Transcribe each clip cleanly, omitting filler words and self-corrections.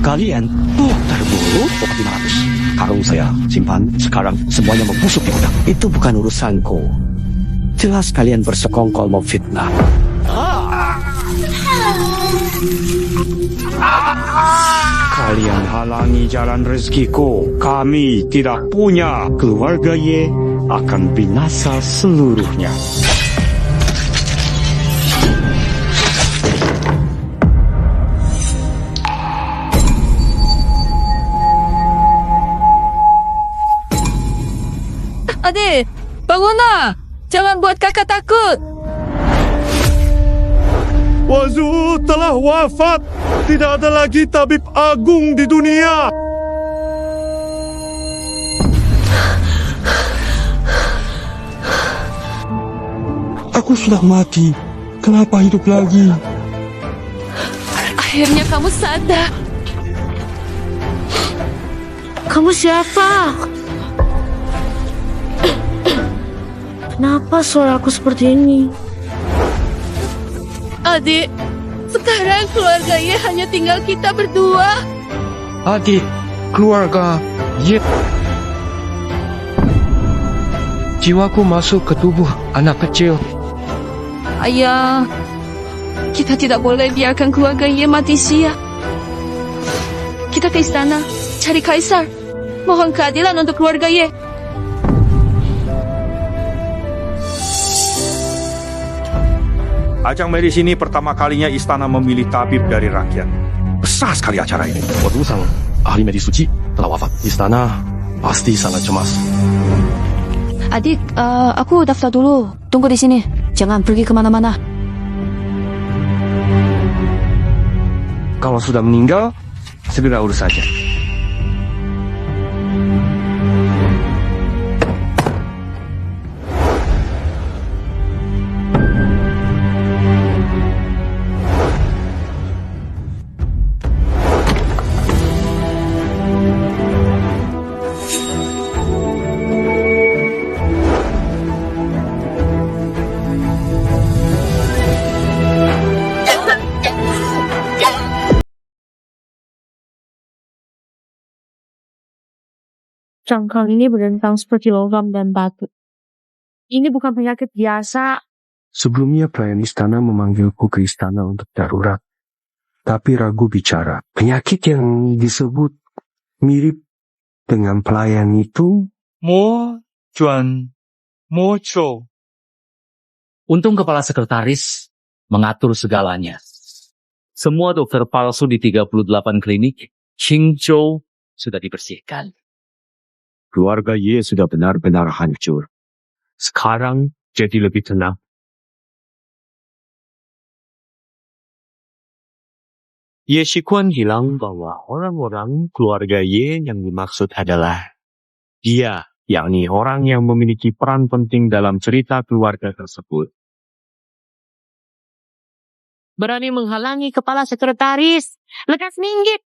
Kalian terburu 500. Karung saya simpan, sekarang semuanya membusuk di gudang. Itu bukan urusanku. Jelas kalian bersekongkol mau fitnah. Kalian halangi jalan rezekiku. Kami tidak punya. Keluarga Ye akan binasa seluruhnya. Adik, bangunlah. Jangan buat kakak takut. Wazu telah wafat. Tidak ada lagi tabib agung di dunia. Aku sudah mati. Kenapa hidup lagi? Akhirnya kamu sadar. Kamu siapa? Kenapa suara aku seperti ini? Adik, sekarang keluarga Ye hanya tinggal kita berdua. Adik, keluarga, Ye. Jiwaku masuk ke tubuh anak kecil. Ayah, kita tidak boleh biarkan keluarga Ye mati sia. Kita ke istana, cari kaisar. Mohon keadilan untuk keluarga Ye. Ajang medis ini pertama kalinya istana memilih tabib dari rakyat. Besar sekali acara ini. Waduh, sang ahli medis suci telah wafat. Istana pasti sangat cemas. Adik, aku daftar dulu. Tunggu di sini. Jangan pergi kemana-mana. Kalau sudah meninggal, segera urus saja. Cangkang ini berdentang seperti logam dan batu. Ini bukan penyakit biasa. Sebelumnya pelayan istana memanggilku ke istana untuk darurat. Tapi ragu bicara. Penyakit yang disebut mirip dengan pelayan itu. Mo Juan Mo Chou. Untung kepala sekretaris mengatur segalanya. Semua dokter palsu di 38 klinik Qingzhou sudah dibersihkan. Keluarga Ye sudah benar-benar hancur. Sekarang jadi lebih tenang. Ye Shikuan bilang bahwa orang-orang keluarga Ye yang dimaksud adalah dia, yakni orang yang memiliki peran penting dalam cerita keluarga tersebut. Berani menghalangi kepala sekretaris. Lekas minggir.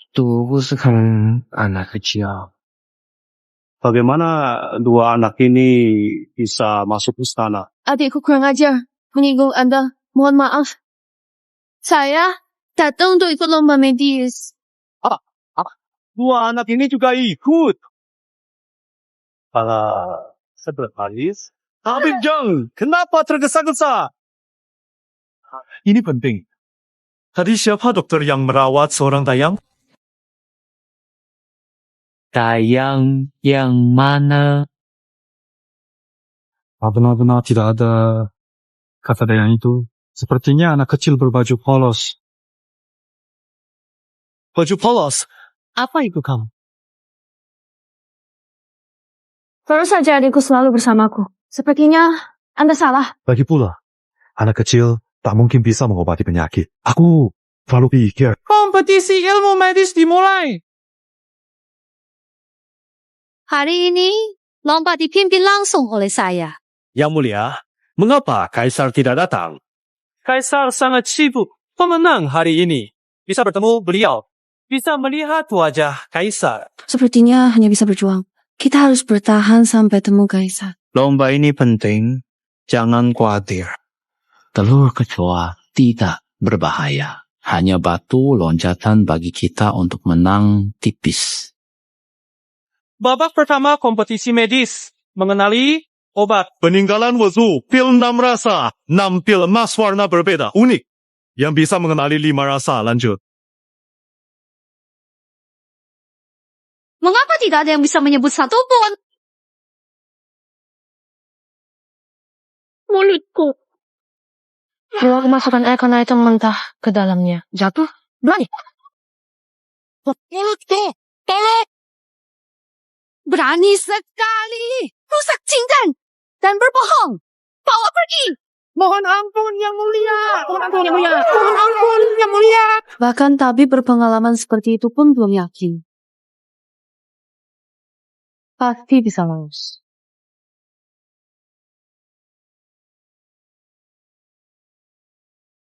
Tubuh sekarang anak kecil. Bagaimana dua anak ini bisa masuk istana? Adikku kurang ajar. Menyinggung Anda. Mohon maaf. Saya datang untuk ikut lomba medis. Dua anak ini juga ikut. Para sekretaris. Habib Jeng, kenapa tergesa-gesa? Ini penting. Tadi siapa dokter yang merawat seorang Dayang? Dayang yang mana? Benar-benar tidak ada kata Dayang itu. Sepertinya anak kecil berbaju polos. Baju polos? Apa itu kamu? Terus saja adikku selalu bersamaku. Sepertinya Anda salah. Lagi pula, anak kecil tak mungkin bisa mengobati penyakit. Aku selalu pikir. Kompetisi ilmu medis dimulai. Hari ini, lomba dipimpin langsung oleh saya. Yang mulia, mengapa Kaisar tidak datang? Kaisar sangat sibuk. Pemenang hari ini bisa bertemu beliau. Bisa melihat wajah Kaisar. Sepertinya hanya bisa berjuang. Kita harus bertahan sampai temu Kaisar. Lomba ini penting. Jangan khawatir. Telur kecoa tidak berbahaya. hanya batu loncatan bagi kita untuk menang tipis. Babak pertama kompetisi medis. Mengenali obat. Peninggalan Wuzhu, pil 6 rasa. 6 pil emas warna berbeda, unik. Yang bisa mengenali 5 rasa, lanjut. Mengapa tidak ada yang bisa menyebut satu pun? Mulutku. Kalau aku masukkan air karena itu mentah ke dalamnya. Jatuh? Berani? Mulutku, tolong! Berani sekali. Rusak cinta dan berbohong. Bawa pergi. Mohon ampun yang mulia. Mohon ampun yang mulia. Mohon ampun yang mulia. Bahkan tabib berpengalaman seperti itu pun belum yakin. Pasti bisa lolos.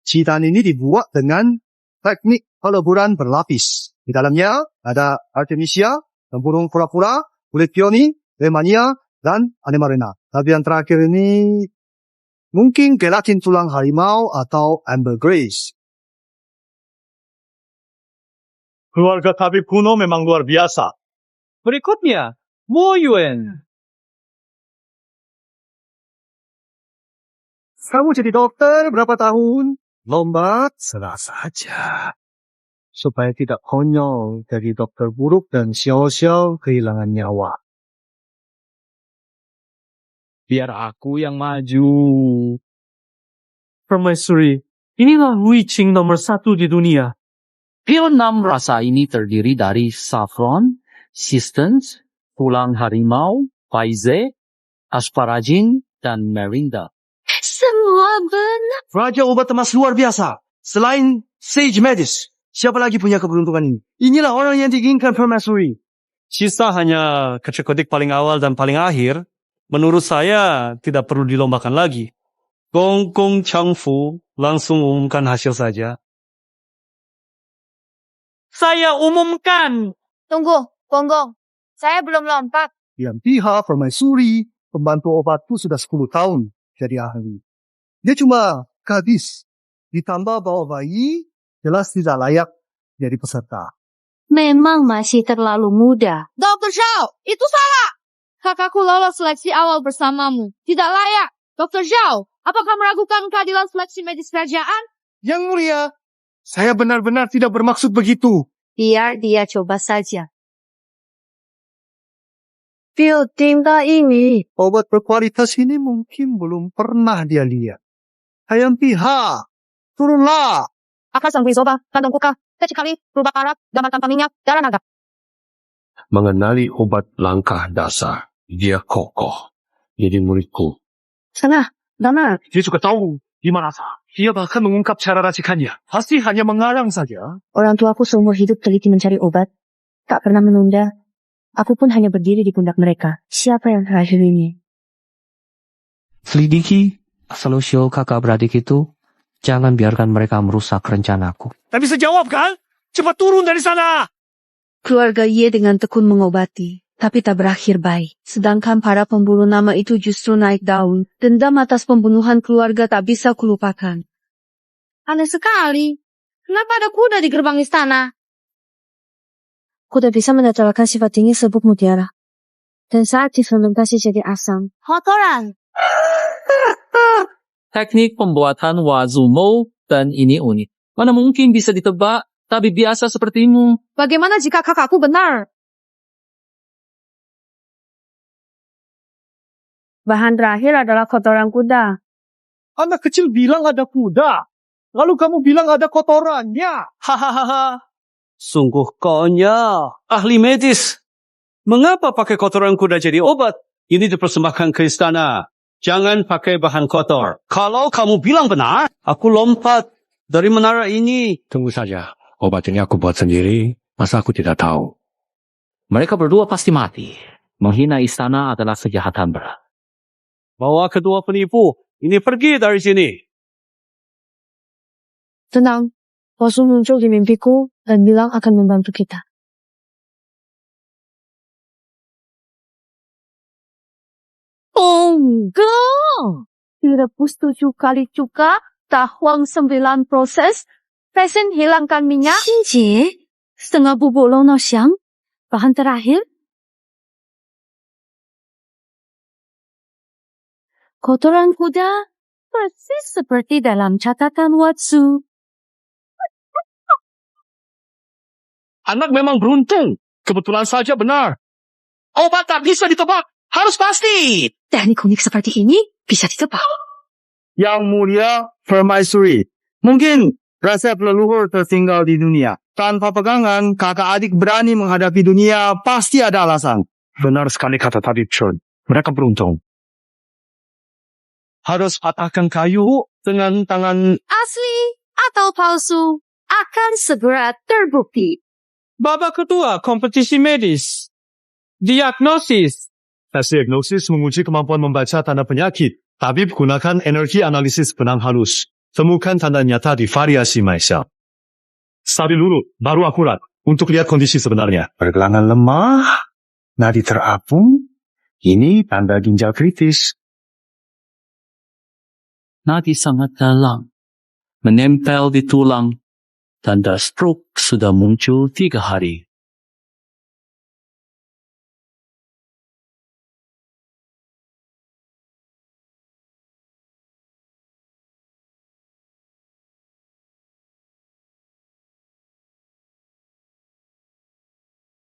Citaan ini dibuat dengan teknik peleburan berlapis. Di dalamnya ada Artemisia, tempurung pura-pura, kulit peony, Lemania, dan Anemarena. Tapi yang terakhir ini mungkin gelatin tulang harimau atau ambergris. Keluarga tabib kuno memang luar biasa. Berikutnya, Mo Yuan. Kamu jadi dokter berapa tahun? Lomba salah saja. Supaya tidak konyol dari dokter buruk dan xiao-xiao kehilangan nyawa. Biar aku yang maju. Permaisuri. Inilah Hui Qing nomor 1 di dunia. Pil 6 rasa ini terdiri dari saffron, sistens, tulang harimau, paize, asparagin, dan merinda. Semua benar. Raja obat emas luar biasa. Selain Sage Medis, siapa lagi punya keberuntungan ini? Inilah orang yang diinginkan Permaisuri. Sisa hanya kecil-kedik paling awal dan paling akhir. Menurut saya tidak perlu dilombakan lagi. Gong Gong Changfu langsung umumkan hasil saja. Saya umumkan. Tunggu, Gonggong. Saya belum lompat. Yang pihak Permaisuri, pembantu obatku sudah 10 tahun jadi ahli. Dia cuma gadis. Ditambah bawa bayi, jelas tidak layak jadi peserta. Memang masih terlalu muda. Dr. Zhao, itu salah. Kakakku lolos seleksi awal bersamamu. Tidak layak. Dr. Zhao, apakah meragukan keadilan seleksi medis kerajaan? Yang mulia, saya benar-benar tidak bermaksud begitu. Biar dia coba saja. Pil tinta ini. Obat berkualitas ini mungkin belum pernah dia lihat. Hayam pihak, turunlah. Akar sangguin soba, kantong kuka, kecil kali, rubah karat, gambar tanpa minyak, darah naga. Mengenali obat langkah dasar. Dia kokoh. Jadi muridku. Sana, Dana. Dia juga tahu di mana rasa. Dia bahkan mengungkap cara racikannya. Pasti hanya mengarang saja. Orang tuaku seumur hidup teliti mencari obat. Tak pernah menunda. Aku pun hanya berdiri di pundak mereka. Siapa yang terakhir ini? Selidiki asal-usul kakak beradik itu. Jangan biarkan mereka merusak rencanaku. Tak bisa jawab kan? Cepat turun dari sana! Keluarga Ye dengan tekun mengobati, tapi tak berakhir baik. Sedangkan para pemburu nama itu justru naik daun. Dendam atas pembunuhan keluarga tak bisa kulupakan. Aneh sekali. Kenapa ada kuda di gerbang istana? Kuda bisa menetralkan sifat tinggi serbuk mutiara. Dan saat difermentasi jadi asam. Kotoran. Teknik pembuatan wazumo dan ini unik. Mana mungkin bisa ditebak, tapi biasa sepertimu. Bagaimana jika kakakku benar? Bahan terakhir adalah kotoran kuda. Anak kecil bilang ada kuda. Lalu kamu bilang ada kotorannya. Hahaha. Sungguh konyol. Ahli medis. Mengapa pakai kotoran kuda jadi obat? Ini dipersembahkan ke istana. Jangan pakai bahan kotor. Kalau kamu bilang benar, aku lompat dari menara ini. Tunggu saja. Obat ini aku buat sendiri. Masa aku tidak tahu? Mereka berdua pasti mati. Menghina istana adalah kejahatan berat. Bawa kedua penipu. Ini pergi dari sini. Tenang. Wasu muncul di mimpiku dan bilang akan membantu kita. Enggak. Direbus 7 kali cuka, tahuang 9 proses, Pesen hilangkan minyak. Cincin. Setengah bubuk lono siang. Bahan terakhir. Kotoran kuda persis seperti dalam catatan Watsu. Anak memang beruntung. Kebetulan saja benar. Obat tak bisa ditebak. Harus pasti. Teknik unik seperti ini bisa ditebak. Yang Mulia Permaisuri. Mungkin resep leluhur tertinggal di dunia. Tanpa pegangan, kakak adik berani menghadapi dunia, pasti ada alasan. Benar sekali kata tabib Chun. Mereka beruntung. Harus patahkan kayu dengan tangan. Asli atau palsu akan segera terbukti. Babak kedua, kompetisi medis. Diagnosis. Tes diagnosis menguji kemampuan membaca tanda penyakit. Tabib gunakan energi analisis benang halus. Temukan tanda nyata di variasi myself. Stabil dulu, baru akurat. Untuk lihat kondisi sebenarnya. Pergelangan lemah, nadi terapung, ini tanda ginjal kritis. Nadi sangat dalam, menempel di tulang. Tanda stroke sudah muncul 3 hari.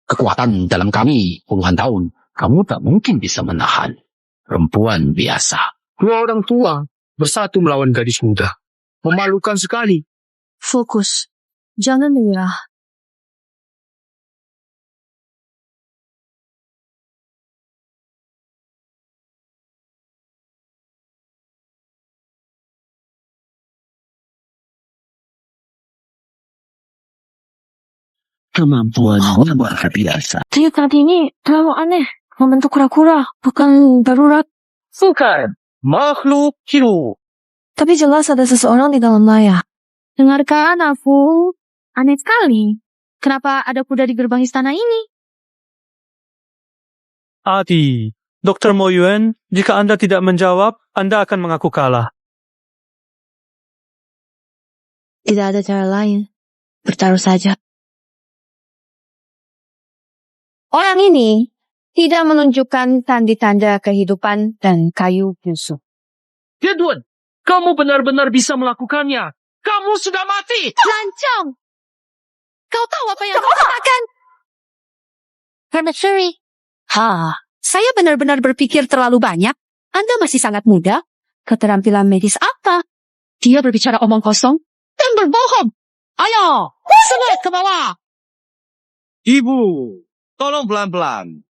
Kekuatan dalam kami puluhan tahun, kamu tak mungkin bisa menahan. Perempuan biasa. 2 orang tua bersatu melawan gadis muda. Memalukan sekali. Fokus. Jangan menyerah. Kemampuanmu luar biasa. Trio tadi ini terlalu aneh. Membentuk kura-kura, bukan darurat. Bukan. Makhluk hidup. Tapi jelas ada seseorang di dalam layar. Dengarkan, Afu. Aneh sekali. Kenapa ada kuda di gerbang istana ini? Adi. Dr. Mo Yuen, jika Anda tidak menjawab, Anda akan mengaku kalah. Tidak ada cara lain. Bertaruh saja. Orang ini tidak menunjukkan tanda-tanda kehidupan dan kayu busuk. Edward, kamu benar-benar bisa melakukannya. Kamu sudah mati. Lancang! Kau tahu apa yang kau katakan? Hermit saya benar-benar berpikir terlalu banyak. Anda masih sangat muda. Keterampilan medis apa? Dia berbicara omong kosong dan berbohong. Ayo, semua ke bawah. Ibu, tolong pelan-pelan.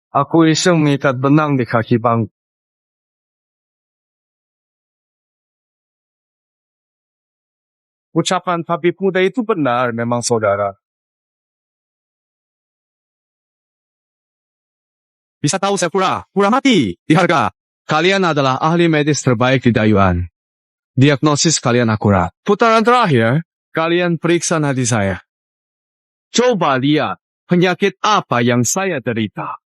Aku iseng mengikat benang di kaki bangku. Ucapan tabib muda itu benar, memang saudara. Bisa tahu saya pura mati. Di harga. Kalian adalah ahli medis terbaik di Dayuan. Diagnosis kalian akurat. Putaran terakhir, kalian periksa nadi saya. Coba lihat penyakit apa yang saya derita.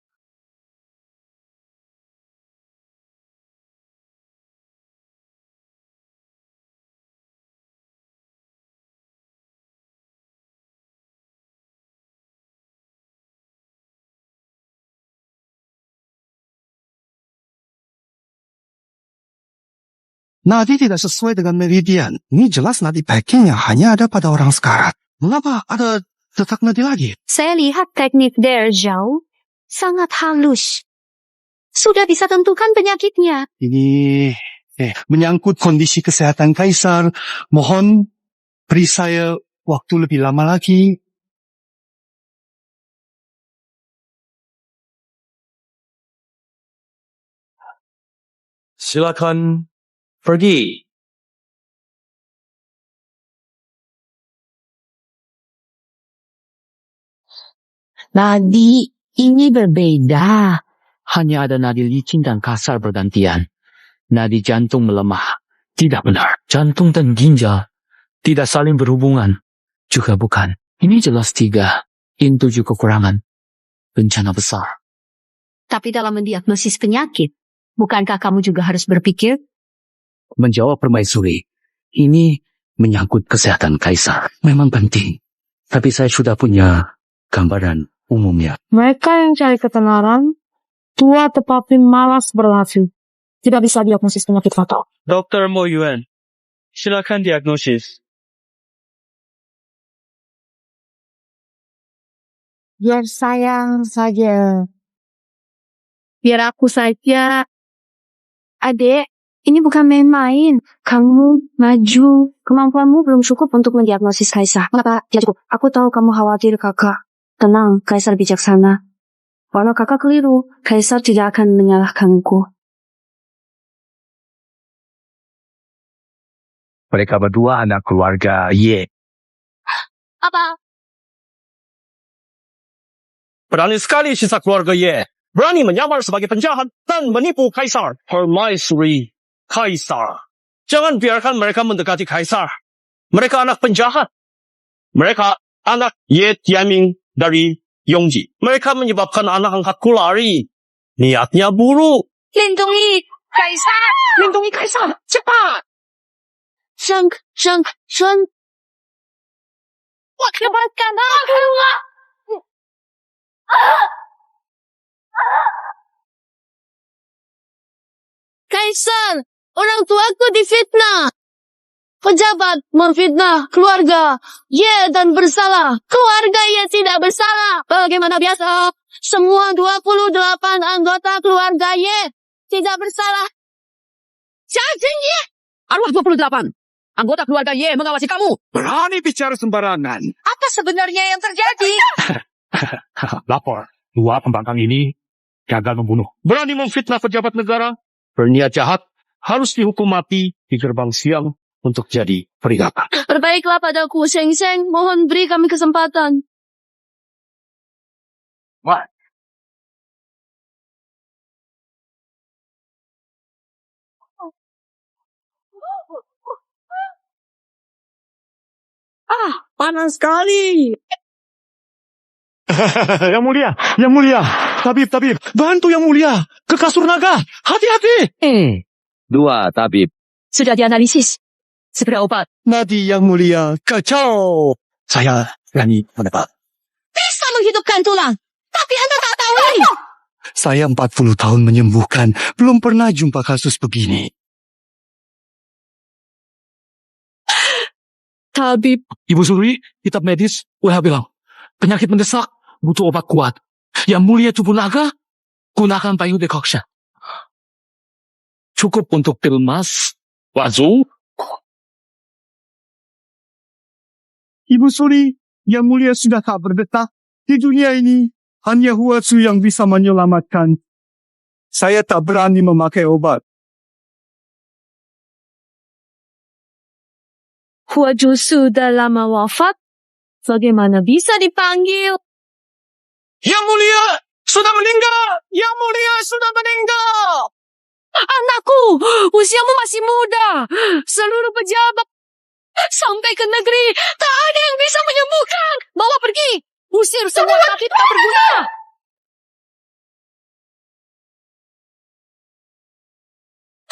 Nadi tidak sesuai dengan meridian. Ini jelas nadi packingnya hanya ada pada orang sekarat. Mengapa ada detak nadi lagi? Saya lihat teknik Derjau sangat halus. Sudah bisa tentukan penyakitnya. Ini menyangkut kondisi kesehatan Kaisar. Mohon beri saya waktu lebih lama lagi. Silakan pergi. Nadi ini berbeda. Hanya ada nadi licin dan kasar bergantian. Nadi jantung melemah. Tidak benar. Jantung dan ginjal tidak saling berhubungan. Juga bukan. Ini jelas 3. In 7 kekurangan. bencana besar. Tapi dalam mendiagnosis penyakit, bukankah kamu juga harus berpikir? Menjawab permaisuri, ini menyangkut kesehatan kaisar. Memang penting. Tapi saya sudah punya gambaran umumnya. Mereka yang cari ketenaran, tua tetapi malas berhasil. Tidak bisa diagnosis penyakit fatal. Dr. Mo Yuan, silakan diagnosis. Biar sayang saja. Biar aku saja. Adek, ini bukan main-main. Kamu maju. Kemampuanmu belum cukup untuk mendiagnosis Kaisar. Mengapa tidak cukup? Aku tahu kamu khawatir, kakak. Tenang, Kaisar bijaksana. Walau kakak keliru, Kaisar tidak akan menyalahkanku. Mereka berdua anak keluarga Ye. Apa? Berani sekali sisa keluarga Ye. Berani menyamar sebagai penjahat dan menipu Kaisar. Permaisuri Kaisar. Jangan biarkan mereka mendekati Kaisar. Mereka anak penjahat. Mereka anak Ye Tianming dari Yongji. Mereka menyebabkan anak angkatku lari. Niatnya buruk. Lindungi Kaisar! Lindungi Kaisar! Cepat! Sheng! Lepaskan aku! Kaisar! Orang tuaku difitnah! Pejabat memfitnah keluarga Ye dan bersalah. Keluarga Ye tidak bersalah. Bagaimana biasa? Semua 28 anggota keluarga Ye tidak bersalah. Siapa Ye? Arwah 28. Anggota keluarga Ye mengawasi kamu. Berani bicara sembarangan. Apa sebenarnya yang terjadi? Lapor. Dua pembangkang ini gagal membunuh. Berani memfitnah pejabat negara. Berniat jahat. Harus dihukum mati di gerbang siang untuk jadi peringatan. Berbaiklah padaku, Sheng Sheng. Mohon beri kami kesempatan. Wah. Panas sekali. Yang mulia. Tabib. Bantu yang mulia. Ke kasur naga. Hati-hati. Dua tabib. Sudah dianalisis. Segera obat. Nadi yang mulia. Kacau. Saya berani menebak. Bisa menghidupkan tulang. Tapi Anda tak tahu lagi. Saya 40 tahun menyembuhkan. Belum pernah jumpa kasus begini. Tabib. Ibu Suri, kitab medis, WHO bilang, penyakit mendesak, butuh obat kuat. Yang mulia tubuh naga, gunakan payung decoction. Cukup untuk pil mas, wazu. Ibu Suri, yang mulia sudah tak berdetak. Di dunia ini, hanya Huatsu yang bisa menyelamatkan. Saya tak berani memakai obat. Huaju sudah lama wafat. Bagaimana bisa dipanggil? Yang mulia sudah meninggal. Yang mulia sudah meninggal. Anakku, usiamu masih muda. Seluruh pejabat sampai ke negeri tak ada yang bisa menyembuhkan. Bawa pergi. Usir semua tabib tak berguna.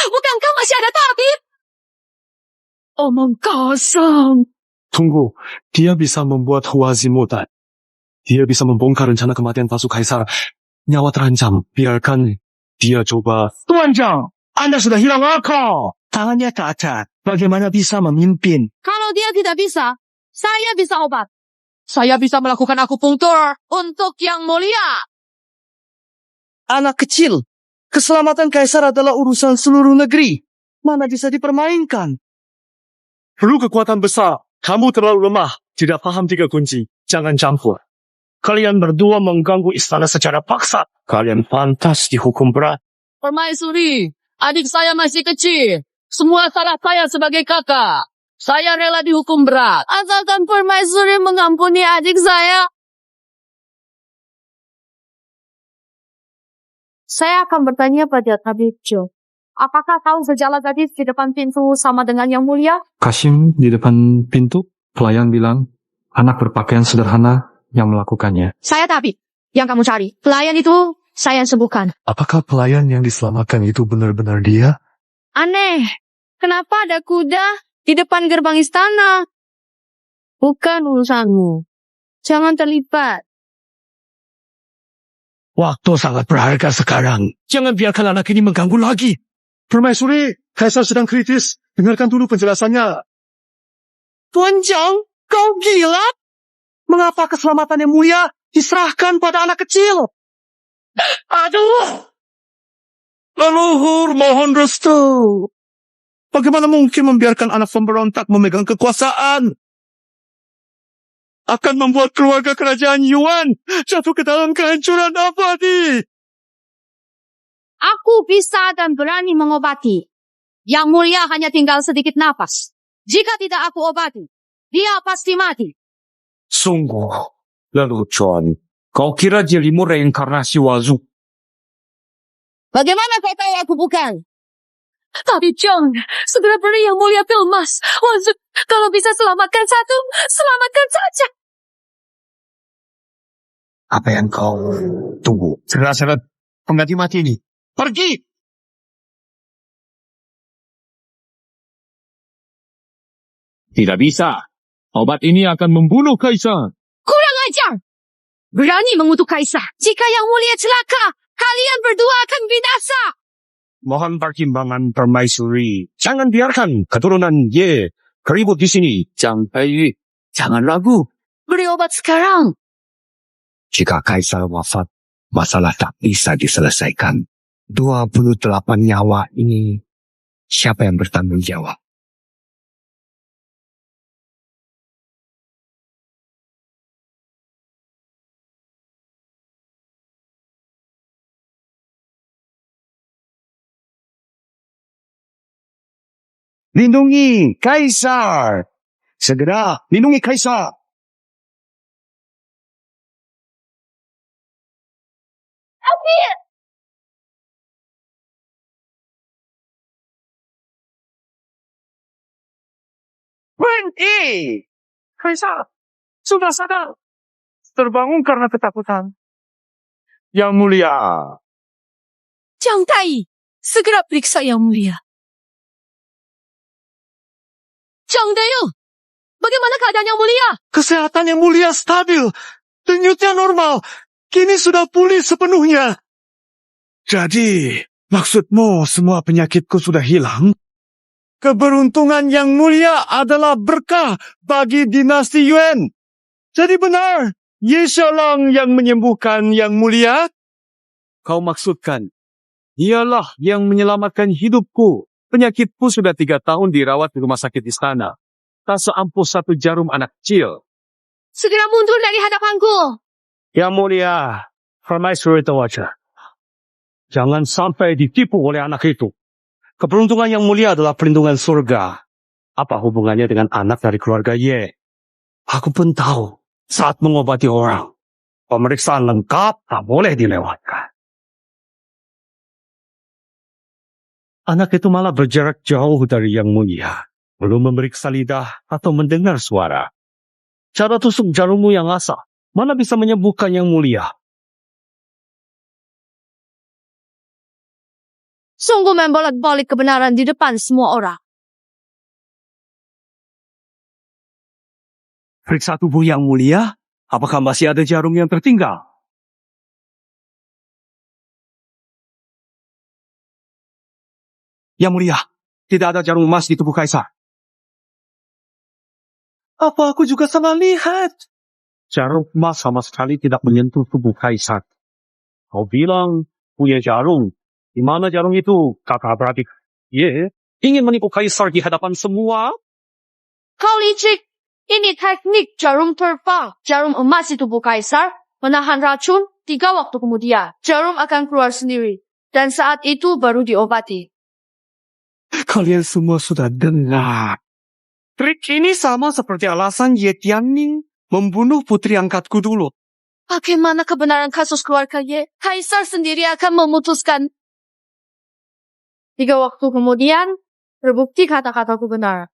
Bukankah masih ada tabib? Omong kosong. Tunggu, dia bisa membuat Huazi mutat. Dia bisa membongkar rencana kematian palsu Kaisar. Nyawa terancam. Biarkan dia coba. Tuan Zhang, Anda sudah hilang akal. Tangannya cacat. Bagaimana bisa memimpin? Kalau dia tidak bisa, saya bisa obat. Saya bisa melakukan akupunktur untuk yang mulia. Anak kecil. Keselamatan Kaisar adalah urusan seluruh negeri. Mana bisa dipermainkan? Perlu kekuatan besar. Kamu terlalu lemah. Tidak paham 3 kunci. Jangan campur. Kalian berdua mengganggu istana secara paksa. Kalian pantas dihukum berat. Permaisuri, adik saya masih kecil. Semua salah saya sebagai kakak. Saya rela dihukum berat. Asalkan Permaisuri mengampuni adik saya. Saya akan bertanya pada Tabib Jo. Apakah tahu gejala gadis di depan pintu sama dengan yang mulia? Kasim di depan pintu, pelayan bilang, anak berpakaian sederhana yang melakukannya. Saya tabib. Yang kamu cari. Pelayan itu saya yang sembuhkan. Apakah pelayan yang diselamatkan itu benar-benar dia? Aneh. Kenapa ada kuda di depan gerbang istana? Bukan urusanmu. Jangan terlibat. Waktu sangat berharga sekarang. Jangan biarkan anak ini mengganggu lagi. Permaisuri, Kaisar sedang kritis. Dengarkan dulu penjelasannya. Tuan Jiang, kau gila? Mengapa keselamatan yang mulia diserahkan pada anak kecil? Aduh! Leluhur mohon restu. Bagaimana mungkin membiarkan anak pemberontak memegang kekuasaan? Akan membuat keluarga kerajaan Yuan jatuh ke dalam kehancuran abadi. Aku bisa dan berani mengobati. Yang mulia hanya tinggal sedikit napas. Jika tidak aku obati, dia pasti mati. Sungguh, lelucon. Kau kira dirimu reinkarnasi Wazu? Bagaimana kau tahu aku bukan? Tapi John, segera beri yang mulia pil emas. Wazu, kalau bisa selamatkan satu, selamatkan saja. Apa yang kau tunggu? Segera seret pengganti mati ini. Pergi! Tidak bisa. Obat ini akan membunuh Kaisar. Kurang ajar! Berani mengutuk Kaisar. Jika yang mulia celaka, kalian berdua akan binasa. Mohon pertimbangan permaisuri. Jangan biarkan keturunan Ye keribut di sini. Zhang Peiyu, jangan ragu. Beri obat sekarang. Jika Kaisar wafat, masalah tak bisa diselesaikan. 28 nyawa ini, siapa yang bertanggung jawab? Lindungi Kaisar! Segera lindungi Kaisar! Berhenti! Kaisar, sudah sadar. Terbangun karena ketakutan. Yang mulia. Zhang Tai, segera periksa yang mulia. Zhang Dayu, bagaimana keadaan yang mulia? Kesehatan yang mulia stabil. Denyutnya normal. Kini sudah pulih sepenuhnya. Jadi, maksudmu semua penyakitku sudah hilang? Keberuntungan yang mulia adalah berkah bagi dinasti Yuan. Jadi benar, Ye Xiaolong yang menyembuhkan yang mulia? Kau maksudkan, ialah yang menyelamatkan hidupku. Penyakitku sudah 3 tahun dirawat di rumah sakit istana. Tak seampuh 1 jarum anak kecil. Segera mundur dari hadapanku. Yang mulia, permaisuri Tawaja. Jangan sampai ditipu oleh anak itu. Keberuntungan yang mulia adalah perlindungan surga. Apa hubungannya dengan anak dari keluarga Ye? Aku pun tahu, saat mengobati orang, pemeriksaan lengkap tak boleh dilewatkan. Anak itu malah berjarak jauh dari yang mulia, belum memeriksa lidah atau mendengar suara. Cara tusuk jarummu yang asal, mana bisa menyembuhkan yang mulia? Sungguh membolak-balik kebenaran di depan semua orang. Periksa tubuh yang mulia, apakah masih ada jarum yang tertinggal? Yang mulia, tidak ada jarum emas di tubuh Kaisar. Apa aku juga salah lihat? Jarum emas sama sekali tidak menyentuh tubuh Kaisar. Kau bilang punya jarum. Di mana jarum itu, kakak beradik? Ye, ingin menipu Kaisar di hadapan semua? Kau licik. Ini teknik jarum terbang. Jarum emas di tubuh Kaisar menahan racun 3 waktu kemudian. Jarum akan keluar sendiri. Dan saat itu baru diobati. Kalian semua sudah dengar. Trik ini sama seperti alasan Ye Tianning membunuh putri angkatku dulu. Bagaimana kebenaran kasus keluarga Ye? Kaisar sendiri akan memutuskan. 3 waktu kemudian, terbukti kata-kataku benar.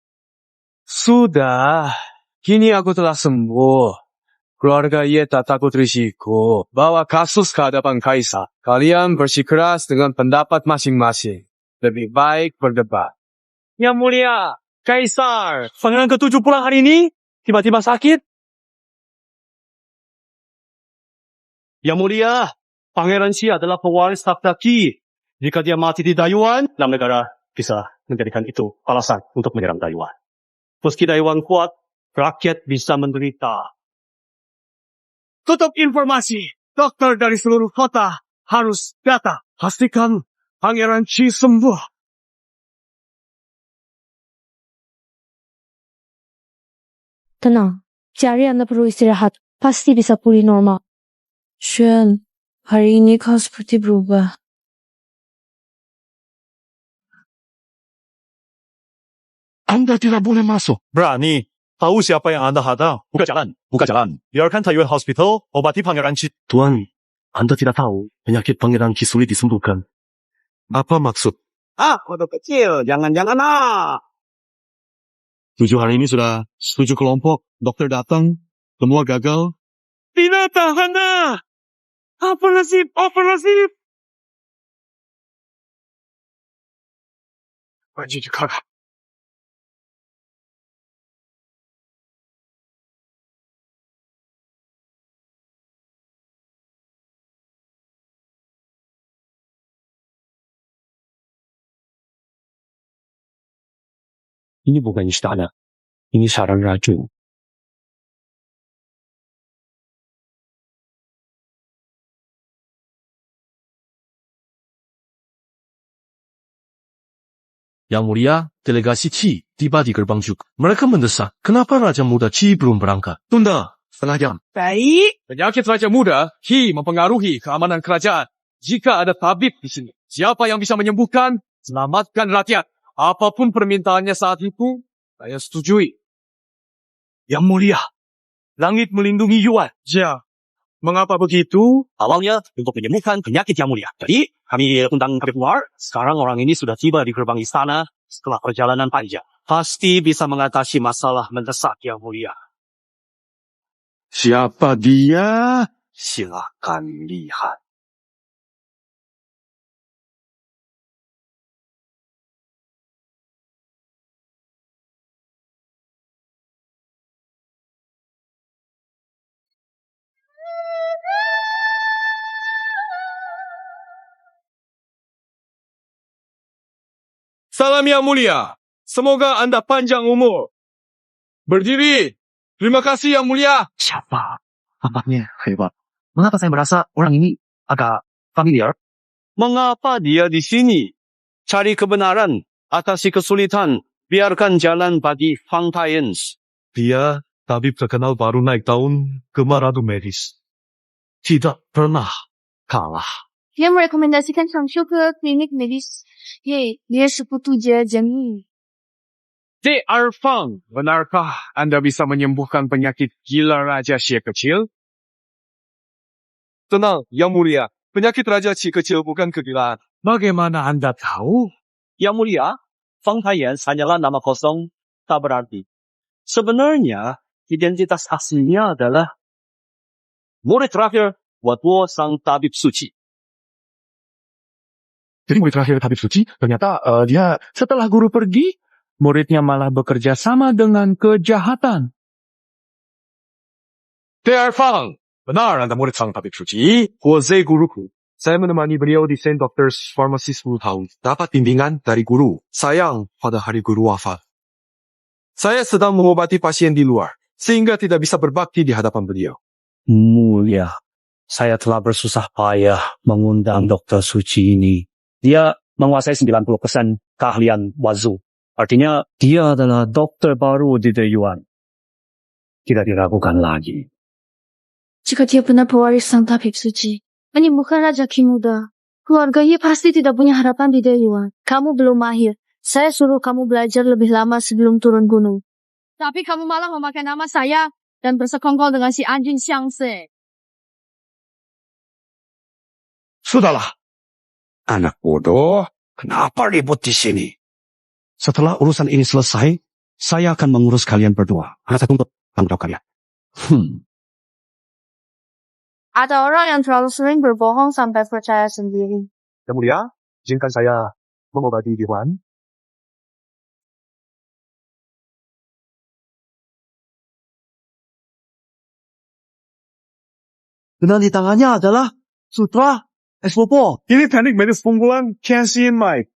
Sudah, kini aku telah sembuh. Keluarga Ye tak takut risiko. Bawa kasus ke hadapan Kaisar. Kalian bersikeras dengan pendapat masing-masing. Lebih baik berdebat. Yang mulia, Kaisar. Pangeran ke-7 pulang hari ini, tiba-tiba sakit. Yang mulia, Pangeran Xi adalah pewaris takhta Qi. Jika dia mati di Dayuan, dalam negara bisa menjadikan itu alasan untuk menyerang Dayuan. Meski Dayuan kuat, rakyat bisa menderita. Tutup informasi. Dokter dari seluruh kota harus datang. Pastikan Pangeran Qi sembuh. Tenang, cari Anda perlu istirahat. Pasti bisa pulih normal. Xuan, hari ini kau seperti berubah. Anda tidak boleh masuk. Berani. Tahu siapa yang Anda hadang. Buka jalan. Buka jalan. Biarkan Taiyuan Hospital obati Pangeran Qi. Tuan, Anda tidak tahu penyakit Pangeran Qi sulit disembuhkan. Apa maksud? Waktu kecil, jangan-jangan 7 hari ini sudah 7 kelompok. Dokter datang. Semua gagal. Tidak tahan dah. Apa nasib? Baju juga. Ini bukan istana. Ini sarang racun. Yang mulia, delegasi Qi tiba di gerbang juga. Mereka mendesak, kenapa Raja Muda Qi belum berangkat? Tunda, setengah jam. Baik. Penyakit Raja Muda, Qi mempengaruhi keamanan kerajaan. Jika ada tabib di sini, siapa yang bisa menyembuhkan, selamatkan rakyat. Apapun permintaannya saat itu, saya setujui. Yang mulia, langit melindungi Yuan. Ja, mengapa begitu? Awalnya untuk menyembuhkan penyakit yang mulia. Jadi, kami undang kami keluar. Sekarang orang ini sudah tiba di gerbang istana setelah perjalanan panjang. Pasti bisa mengatasi masalah mendesak yang mulia. Siapa dia? Silakan lihat. Salam yang mulia. Semoga Anda panjang umur. Berdiri. Terima kasih yang mulia. Siapa? Tampaknya hebat. Mengapa saya merasa orang ini agak familiar? Mengapa dia di sini? Cari kebenaran, atasi kesulitan, biarkan jalan bagi Fang Taians. Dia tabib terkenal baru naik daun kemaradu medis. Tidak pernah kalah. Dia merekomendasikan Shangshu ke klinik medis. Dia seputu Jia-Zheng. D.R. Fang, benarkah Anda bisa menyembuhkan penyakit gila Raja Xie kecil? Tenang, yang mulia. Penyakit Raja Xie kecil bukan kegilaan. Bagaimana Anda tahu? Yang mulia, Fang Taians hanyalah nama kosong, tak berarti. Sebenarnya, identitas aslinya adalah murid terakhir Wadwo sang tabib suci. Jadi murid terakhir Tabib Suci, ternyata dia setelah guru pergi, muridnya malah bekerja sama dengan kejahatan. D.R. Fang, benar Anda murid sang tabib suci. Huozhe guruku. Saya menemani beliau di Saint Doctors Pharmacy 10 tahun. Dapat bimbingan dari guru. Sayang, pada hari guru wafat. Saya sedang mengobati pasien di luar, sehingga tidak bisa berbakti di hadapan beliau. Mulia, saya telah bersusah payah mengundang Dr. Suci ini. Dia menguasai 90% keahlian Wazu. Artinya, dia adalah dokter baru di Dayuan. Tidak diragukan lagi. Jika dia benar pewaris sang tabib suci, menyembuhkan Raja Qi muda, keluarga Ye pasti tidak punya harapan di Dayuan. Kamu belum mahir. Saya suruh kamu belajar lebih lama sebelum turun gunung. Tapi kamu malah memakai nama saya dan bersekongkol dengan si anjing Xiangse. Sudahlah. Anak bodoh, kenapa ribut di sini? Setelah urusan ini selesai, saya akan mengurus kalian berdua. Hanya saya tuntut tanggung jawab kalian. Ada orang yang terlalu sering berbohong sampai percaya sendiri. Yang Mulia, izinkan saya mengobati Diwan. Dengan di tangannya adalah sutra S4. Ini teknik medis pengumpulan calcium Mike.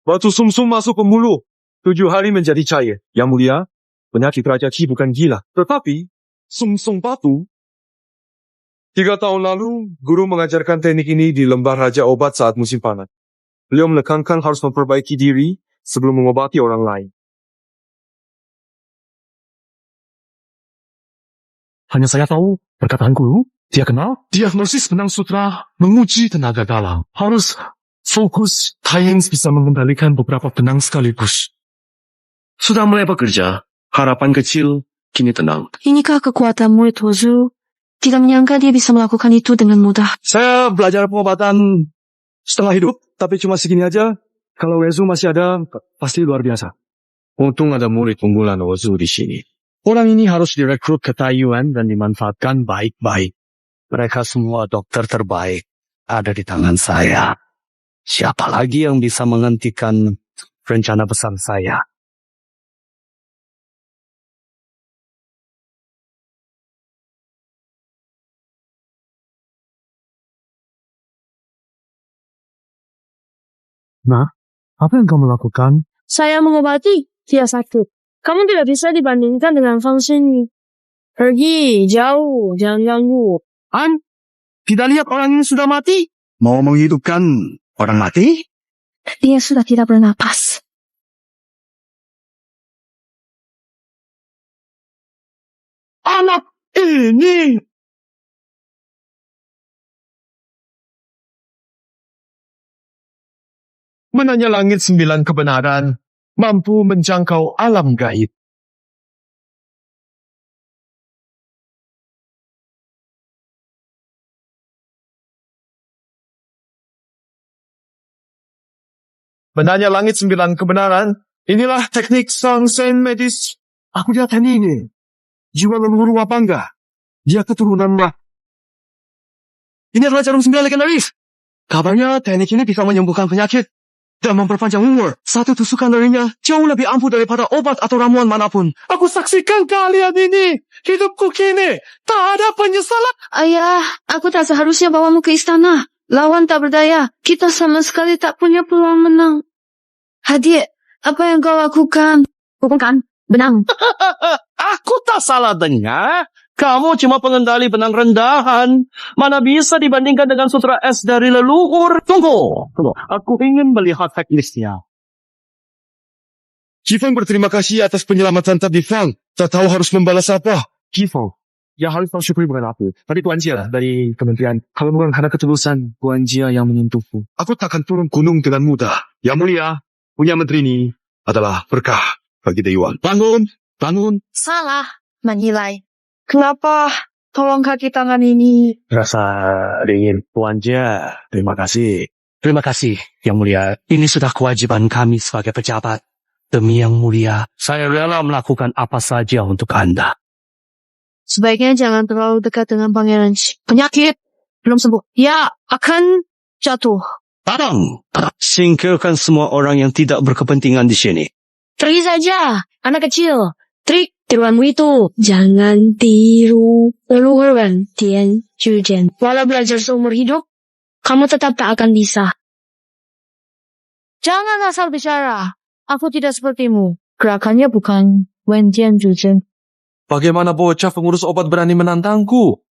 Batu sumsum masuk ke mulut. 7 hari menjadi cair. Yang Mulia, penyakit Raja Qi bukan gila. Tetapi, sumsum batu. 3 tahun lalu, guru mengajarkan teknik ini di lembah Raja Obat saat musim panas. Beliau menekankan harus memperbaiki diri sebelum mengobati orang lain. Hanya saya tahu, perkataan guru, dia kenal, diagnosis benang sutra menguji tenaga dalam. Harus fokus, Tyens bisa mengendalikan beberapa benang sekaligus. Sudah mulai bekerja, harapan kecil, kini tenang. Inikah kekuatan murid Tozu? Tidak menyangka dia bisa melakukan itu dengan mudah. Saya belajar pengobatan setengah hidup, tapi cuma segini aja. Kalau Wezu masih ada, pasti luar biasa. Untung ada murid unggulan Ozu di sini. Orang ini harus direkrut ke Taiyuan dan dimanfaatkan baik-baik. Mereka semua dokter terbaik ada di tangan saya. Siapa lagi yang bisa menghentikan rencana besar saya? Nah, apa yang kamu lakukan? Saya mengobati, dia sakit. Kamu tidak bisa dibandingkan dengan Fang Xinyi. Pergi, jauh, jangan ganggu. An, tidak lihat orang ini sudah mati? Mau menghidupkan orang mati? Dia sudah tidak bernapas. Anak ini! Menanya langit 9 kebenaran, mampu menjangkau alam gaib. Menanya langit 9 kebenaran, inilah teknik Sangsen medis. Aku lihat ini. Jiwa leluhur Wapangga. Dia keturunan Wah. Ini adalah jarum 9 legendaris. Kabarnya teknik ini bisa menyembuhkan penyakit dan memperpanjang umur. Satu tusukan darinya jauh lebih ampuh daripada obat atau ramuan manapun. Aku saksikan kalian ini. Hidupku kini tak ada penyesalan. Ayah, aku tak seharusnya bawamu ke istana. Lawan tak berdaya. Kita sama sekali tak punya peluang menang. Adik, apa yang kau lakukan? Bukan, benang. Aku tak salah dengar. Kamu cuma pengendali benang rendahan. Mana bisa dibandingkan dengan sutra es dari leluhur. Tunggu. Aku ingin melihat teknisnya. Qifeng berterima kasih atas penyelamatan Tabib Fang. Tak tahu harus membalas apa. Qifeng, yang harus tahu syukuri bukan aku. Tapi Tuan Jia dari kementerian. Kalau bukan karena ketulusan Tuan Jia yang menyentuhku. Aku takkan turun gunung dengan mudah. Yang Mulia, punya menteri ini adalah berkah bagi Dewan. Bangun, bangun. Salah menilai. Kenapa tolong kaki tangan ini? Rasa dingin. Tuan Jia, terima kasih. Terima kasih, Yang Mulia. Ini sudah kewajiban kami sebagai pejabat. Demi Yang Mulia, saya rela melakukan apa saja untuk Anda. Sebaiknya jangan terlalu dekat dengan Pangeran Shi. Penyakit belum sembuh. Ya, akan jatuh. Tadang! Singkirkan semua orang yang tidak berkepentingan di sini. Pergi saja, anak kecil. Trik Tiruanmu itu, jangan tiru leluhur Tian Jujian. Walau belajar seumur hidup, kamu tetap tak akan bisa. Jangan asal bicara. Aku tidak sepertimu. Gerakannya bukan Wen Jian Jujian. Bagaimana bocah pengurus obat berani menantangku?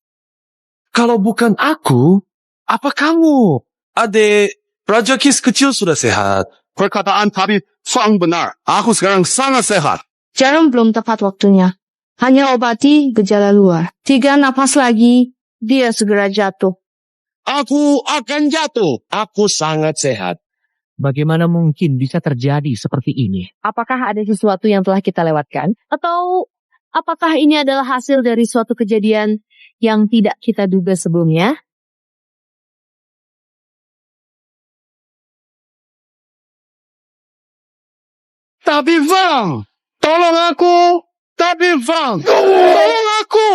Kalau bukan aku, apa kamu? Adik, Raja Kis kecil sudah sehat. Perkataan Tabib Fang benar. Aku sekarang sangat sehat. Jarum belum tepat waktunya. Hanya obati gejala luar. 3 napas lagi, dia segera jatuh. Aku akan jatuh. Aku sangat sehat. Bagaimana mungkin bisa terjadi seperti ini? Apakah ada sesuatu yang telah kita lewatkan? Atau apakah ini adalah hasil dari suatu kejadian yang tidak kita duga sebelumnya? Tabib Fang! Tolong aku! Tabib Fang! Tolong aku!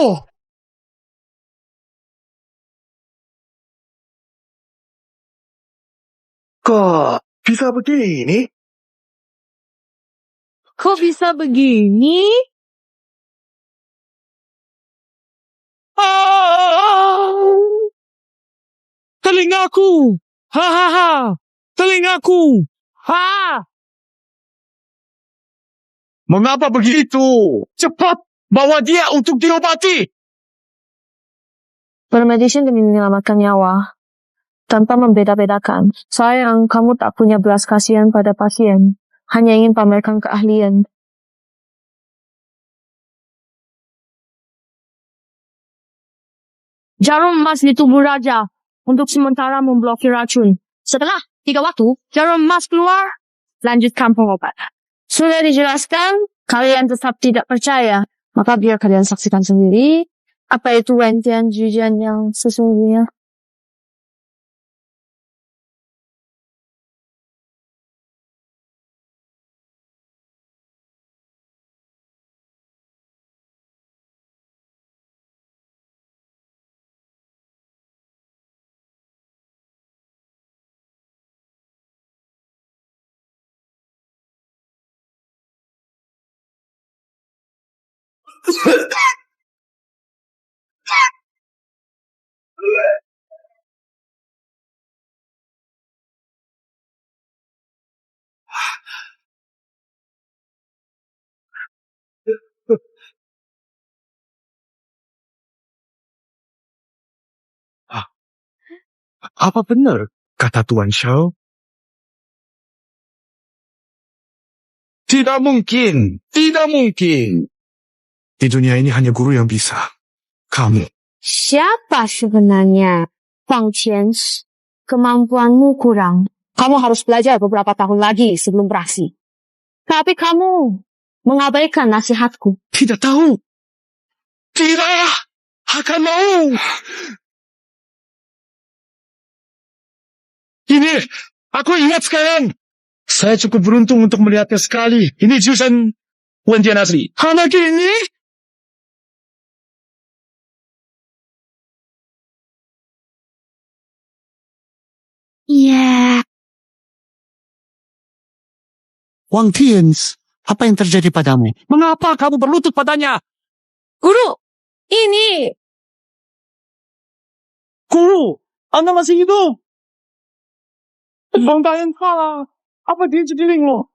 Kok bisa begini? Kok bisa begini? Telingaku! Hahaha! Telingaku! Ha! Mengapa begitu? Cepat bawa dia untuk diobati! Bermedicine demi menyelamatkan nyawa. Tanpa membeda-bedakan. Sayang, kamu tak punya belas kasihan pada pasien. Hanya ingin pamerkan keahlian. Jarum emas di tubuh raja untuk sementara memblokir racun. Setelah 3 waktu, jarum emas keluar, lanjutkan pengobatan. Sudah dijelaskan, kalian tetap tidak percaya. Maka biar kalian saksikan sendiri apa itu Wentian Jujian yang sesungguhnya. Apa benar kata Tuan Shao? Tidak mungkin. Tidak mungkin. Di dunia ini hanya guru yang bisa. Kamu. Siapa sebenarnya? Huang Qian, kemampuanmu kurang. Kamu harus belajar beberapa tahun lagi sebelum beraksi. Tapi kamu mengabaikan nasihatku. Tidak tahu. Tidak akan mau. Ini, aku ingat sekarang. Saya cukup beruntung untuk melihatnya sekali. Ini jurusan Wentian asli. Anak ini? Iya. Wang Tians, apa yang terjadi padamu? Mengapa kamu berlutut padanya? Guru, ini. Guru, Anda masih hidup! Bang Dayan kalah. Apa dia jadi linglung?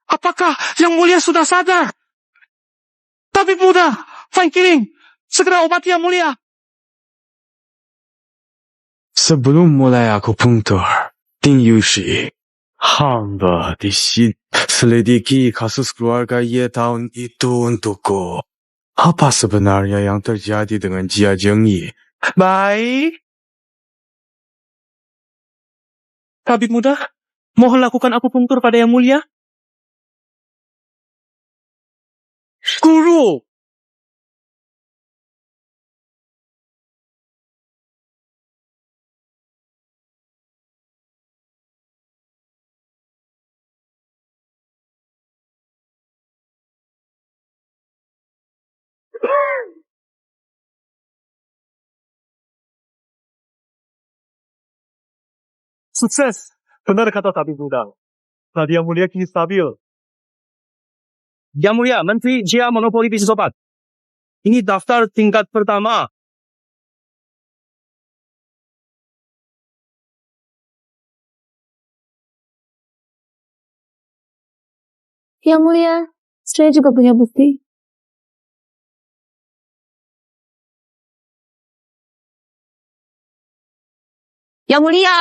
Apakah Yang Mulia sudah sadar? Tapi muda, Fine Killing, segera obati Yang Mulia. Sebelum mulai akupunktur, Ding Yushi, hamba di sini selidiki kasus keluarga Ye tahun itu untukku. Apa sebenarnya yang terjadi dengan Jia Zhengyi? Baik. Tabib muda, mohon lakukan akupunktur pada Yang Mulia. Guru! Sukses! Benar kata tabib muda. Tadi Yang Mulia kini stabil. Yang Mulia, Menteri Jia monopoli bisnis obat. Ini daftar tingkat pertama. Yang Mulia, saya juga punya bukti. Yang Mulia,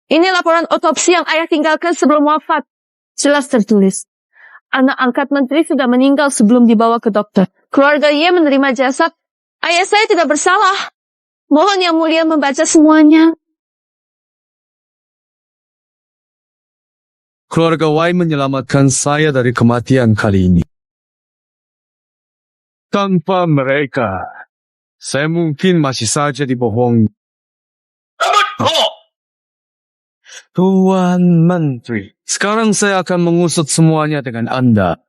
ini laporan otopsi yang ayah tinggalkan sebelum wafat. Jelas tertulis. Anak angkat menteri sudah meninggal sebelum dibawa ke dokter. Keluarga Ye menerima jasad. Ayah saya tidak bersalah. Mohon Yang Mulia membaca semuanya. Keluarga Wai menyelamatkan saya dari kematian kali ini. Tanpa mereka, saya mungkin masih saja dibohongi. Tuan Menteri, sekarang saya akan mengusut semuanya dengan Anda.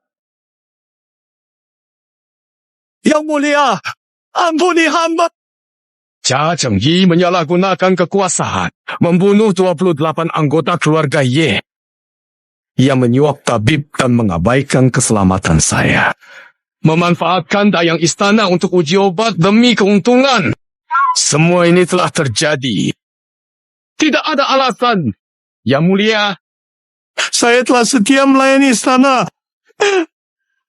Yang Mulia, ampuni hamba. Jia Chengyi menyalahgunakan kekuasaan, membunuh 28 anggota keluarga Ye. Ia menyuap tabib dan mengabaikan keselamatan saya. Memanfaatkan dayang istana untuk uji obat demi keuntungan. Semua ini telah terjadi. Tidak ada alasan. Yang Mulia, saya telah setia melayani istana.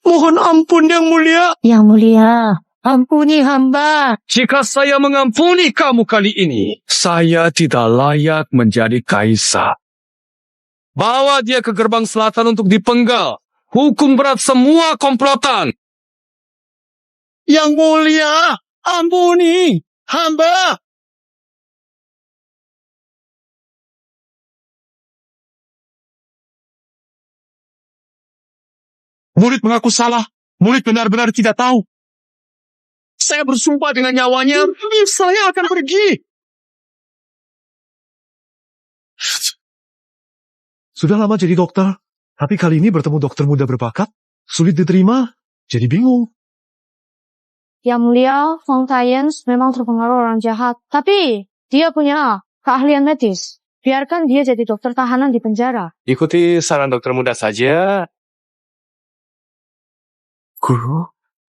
Mohon ampun, Yang Mulia. Yang Mulia, ampuni hamba. Jika saya mengampuni kamu kali ini, saya tidak layak menjadi kaisar. Bawa dia ke gerbang selatan untuk dipenggal. Hukum berat semua komplotan. Yang Mulia, ampuni hamba. Murid mengaku salah. Murid benar-benar tidak tahu. Saya bersumpah dengan nyawanya, saya akan pergi. Sudah lama jadi dokter, tapi kali ini bertemu dokter muda berbakat, sulit diterima, jadi bingung. Yang Mulia, Feng Taiyens memang terpengaruh orang jahat. Tapi dia punya keahlian medis. Biarkan dia jadi dokter tahanan di penjara. Ikuti saran dokter muda saja. Guru,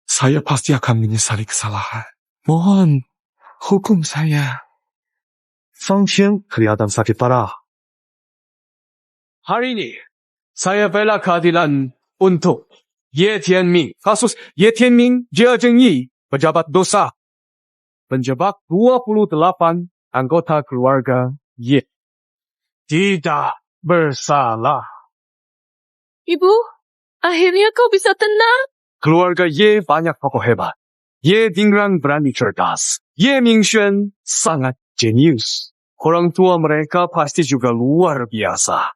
saya pasti akan menyesali kesalahan. Mohon, hukum saya. Fang Qian kelihatan sakit parah. Hari ini, saya bela keadilan untuk Ye Tianming. Kasus Ye Tianming, Jia Zhengyi, pejabat dosa. Penjebak 28 anggota keluarga Ye. Tidak bersalah. Ibu, akhirnya kau bisa tenang. Keluarga Ye banyak tokoh hebat. Ye Dingran berani cerdas. Ye Mingxuan sangat jenius. Orang tua mereka pasti juga luar biasa.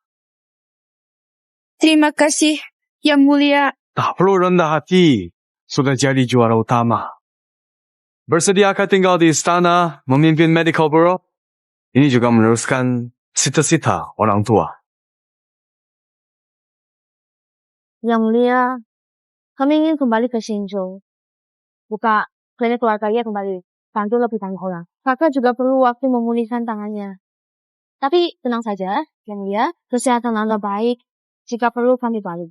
Terima kasih, Yang Mulia. Tak perlu rendah hati. Sudah jadi juara utama. Bersediakah tinggal di istana, memimpin medical bureau? Ini juga meneruskan cita-cita orang tua. Yang Mulia, kami ingin kembali ke Xinzhou. Buka klinik keluarga Ye kembali. Bantu lebih banyak orang. Kakak juga perlu waktu memulihkan tangannya. Tapi tenang saja, Yang Mulia, kesehatan Anda baik. Jika perlu kami balik.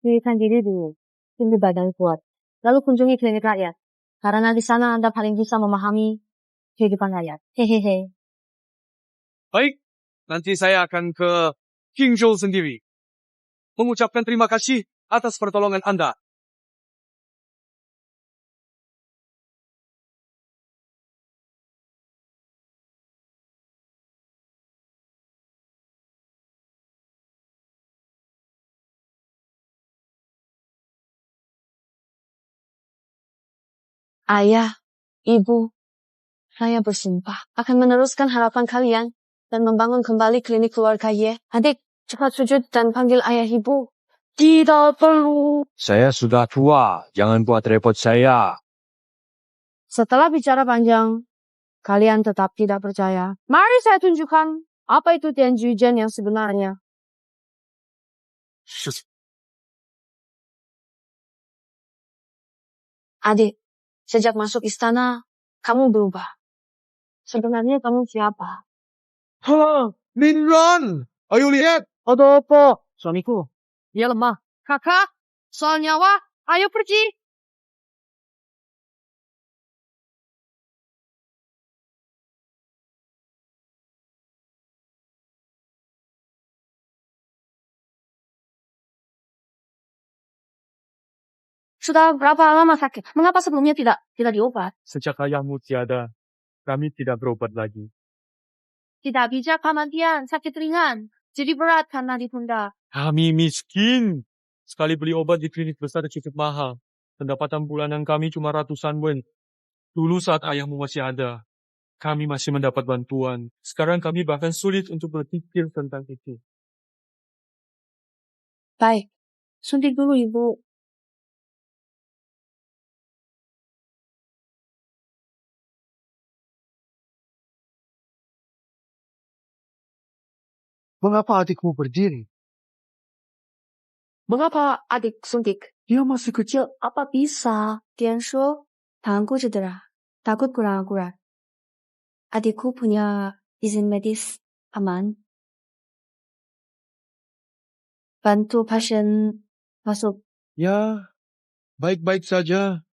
Pulihkan diri dulu. Tumbuh badan kuat. Lalu kunjungi klinik rakyat. Karena di sana Anda paling bisa memahami kehidupan rakyat. Hehehe. Baik, nanti saya akan ke Qingzhou sendiri. Mengucapkan terima kasih atas pertolongan Anda. Ayah, Ibu, saya bersumpah akan meneruskan harapan kalian dan membangun kembali klinik keluarga Ye. Adik, cepat sujud dan panggil ayah ibu. Tidak perlu. Saya sudah tua, jangan buat repot saya. Setelah bicara panjang, kalian tetap tidak percaya. Mari saya tunjukkan apa itu Tian Zhujian yang sebenarnya. Adik, sejak masuk istana, kamu berubah. Sebenarnya kamu siapa? Ha, Minran, ayo lihat. Ada apa? Suamiku, dia lemah. Kakak, soal nyawa, ayo pergi. Sudah berapa lama sakit? Mengapa sebelumnya tidak diobat? Sejak ayahmu tiada, kami tidak berobat lagi. Tidak bijak Pamantian, sakit ringan. Jadi berat karena ditunda. Kami miskin. Sekali beli obat di klinik besar cukup mahal. Pendapatan bulanan kami cuma ratusan wen. Dulu saat ayahmu masih ada, kami masih mendapat bantuan. Sekarang kami bahkan sulit untuk berpikir tentang itu. Baik, suntik dulu ibu. Mengapa adikmu berdiri? Mengapa adik suntik? Dia masih kecil. Apa bisa? Tian Shu, tanganku cedera. Takut kurang akurat. Adikku punya izin medis aman. Bantu pasien masuk. Ya, baik-baik saja.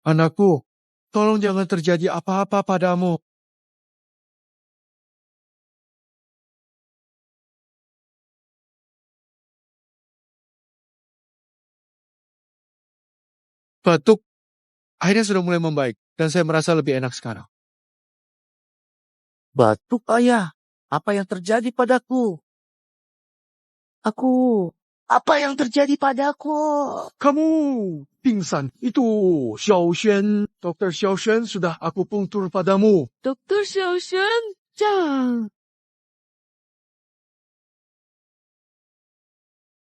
Anakku, tolong jangan terjadi apa-apa padamu. Batuk akhirnya sudah mulai membaik dan saya merasa lebih enak sekarang. Batuk, ayah. Apa yang terjadi padaku? Apa yang terjadi padaku? Kamu pingsan. Itu Xiao Xuan. Dr. Xiao Xuan sudah aku punktur padamu. Dr. Xiao Xuan, jangan.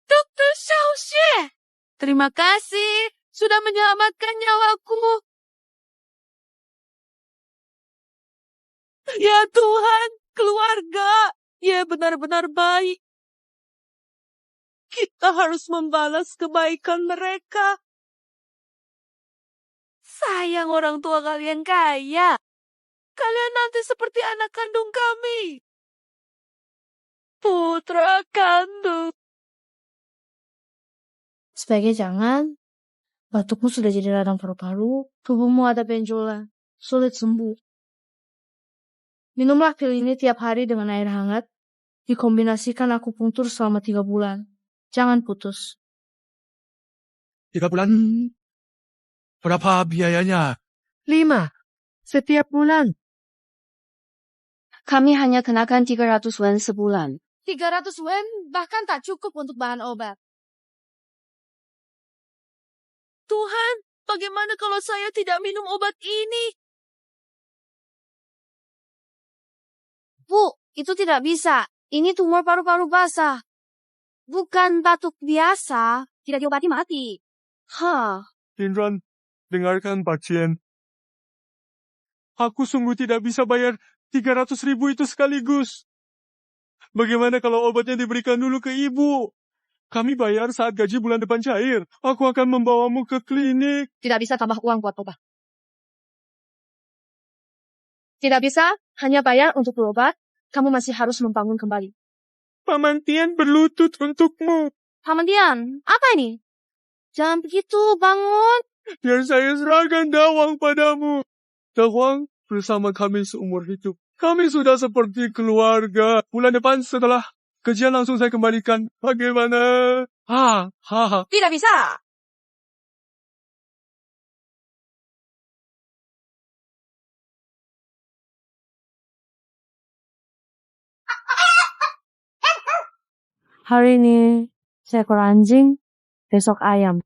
Dr. Xiao Xuan, terima kasih sudah menyelamatkan nyawaku. Ya Tuhan, keluarga, ya benar-benar baik. Kita harus membalas kebaikan mereka. Sayang orang tua kalian kaya. Kalian nanti seperti anak kandung kami. Putra kandung. Sebaiknya jangan. Batukmu sudah jadi radang paru-paru. Tubuhmu ada benjolan. Sulit sembuh. Minumlah pil ini tiap hari dengan air hangat. Dikombinasikan akupunktur selama 3 bulan. Jangan putus. 3 bulan. Berapa biayanya? 5. Setiap bulan. Kami hanya kenakan 300 yen sebulan. 300 yen bahkan tak cukup untuk bahan obat. Tuhan, bagaimana kalau saya tidak minum obat ini? Bu, itu tidak bisa. Ini tumor paru-paru basah. Bukan batuk biasa. Tidak diobati mati. Indran, dengarkan pasien. Aku sungguh tidak bisa bayar 300.000 itu sekaligus. Bagaimana kalau obatnya diberikan dulu ke ibu? Kami bayar saat gaji bulan depan cair. Aku akan membawamu ke klinik. Tidak bisa tambah uang buat obat. Tidak bisa, hanya bayar untuk berobat. Kamu masih harus membangun kembali. Paman Tian berlutut untukmu. Paman Tian, apa ini? Jangan begitu, bangun. Biar saya serahkan Dawang padamu. Dawang bersama kami seumur hidup. Kami sudah seperti keluarga. Bulan depan setelah gajian langsung saya kembalikan. Bagaimana? Tidak bisa. Hari ini seekor anjing, besok ayam.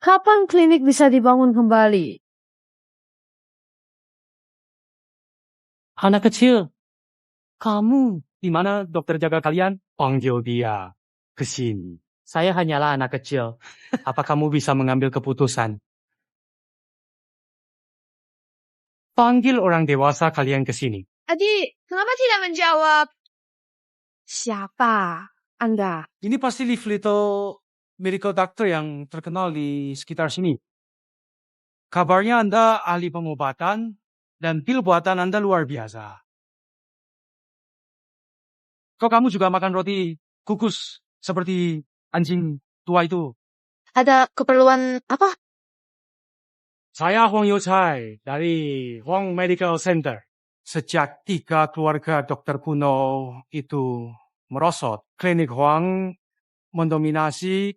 Kapan klinik bisa dibangun kembali? Anak kecil, kamu di mana dokter jaga kalian? Panggil dia ke sini. Saya hanyalah anak kecil. Apa kamu bisa mengambil keputusan? Panggil orang dewasa kalian ke sini. Adik, kenapa tidak menjawab? Siapa Anda? Ini pasti Live Little medical doctor yang terkenal di sekitar sini. Kabarnya Anda ahli pengobatan dan pil buatan Anda luar biasa. Kok kamu juga makan roti kukus seperti anjing tua itu? Ada keperluan apa? Saya Huang Youchai dari Huang Medical Center. Sejak 3 keluarga dokter kuno itu merosot, klinik Huang mendominasi.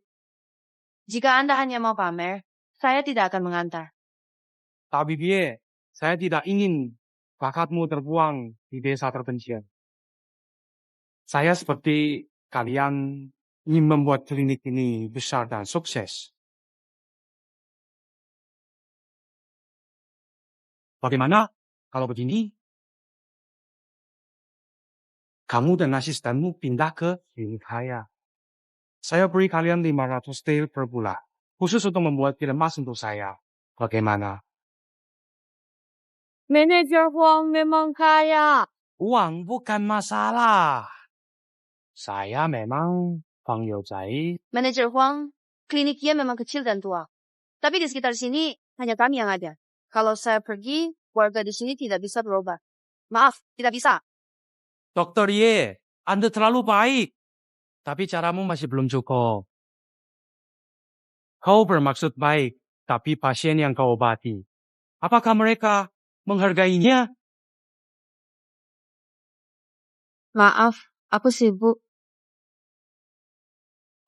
Jika Anda hanya mau pamer, saya tidak akan mengantar. Tapi biar saya tidak ingin bakatmu terbuang di desa terpencil. Saya seperti kalian ingin membuat klinik ini besar dan sukses. Bagaimana kalau begini? Kamu dan asistenmu pindah ke klinik saya. Saya beri kalian 500 tael per bulan. Khusus untuk membuat film emas untuk saya. Bagaimana? Manajer Huang memang kaya. Uang bukan masalah. Saya memang panggil Zai. Manajer Huang, klinik Ye memang kecil dan tua. Tapi di sekitar sini hanya kami yang ada. Kalau saya pergi, warga di sini tidak bisa berobat. Maaf, tidak bisa. Dokter Ye, Anda terlalu baik. Tapi caramu masih belum cukup. Kau bermaksud baik, tapi pasien yang kau obati. Apakah mereka menghargainya? Maaf, aku sibuk.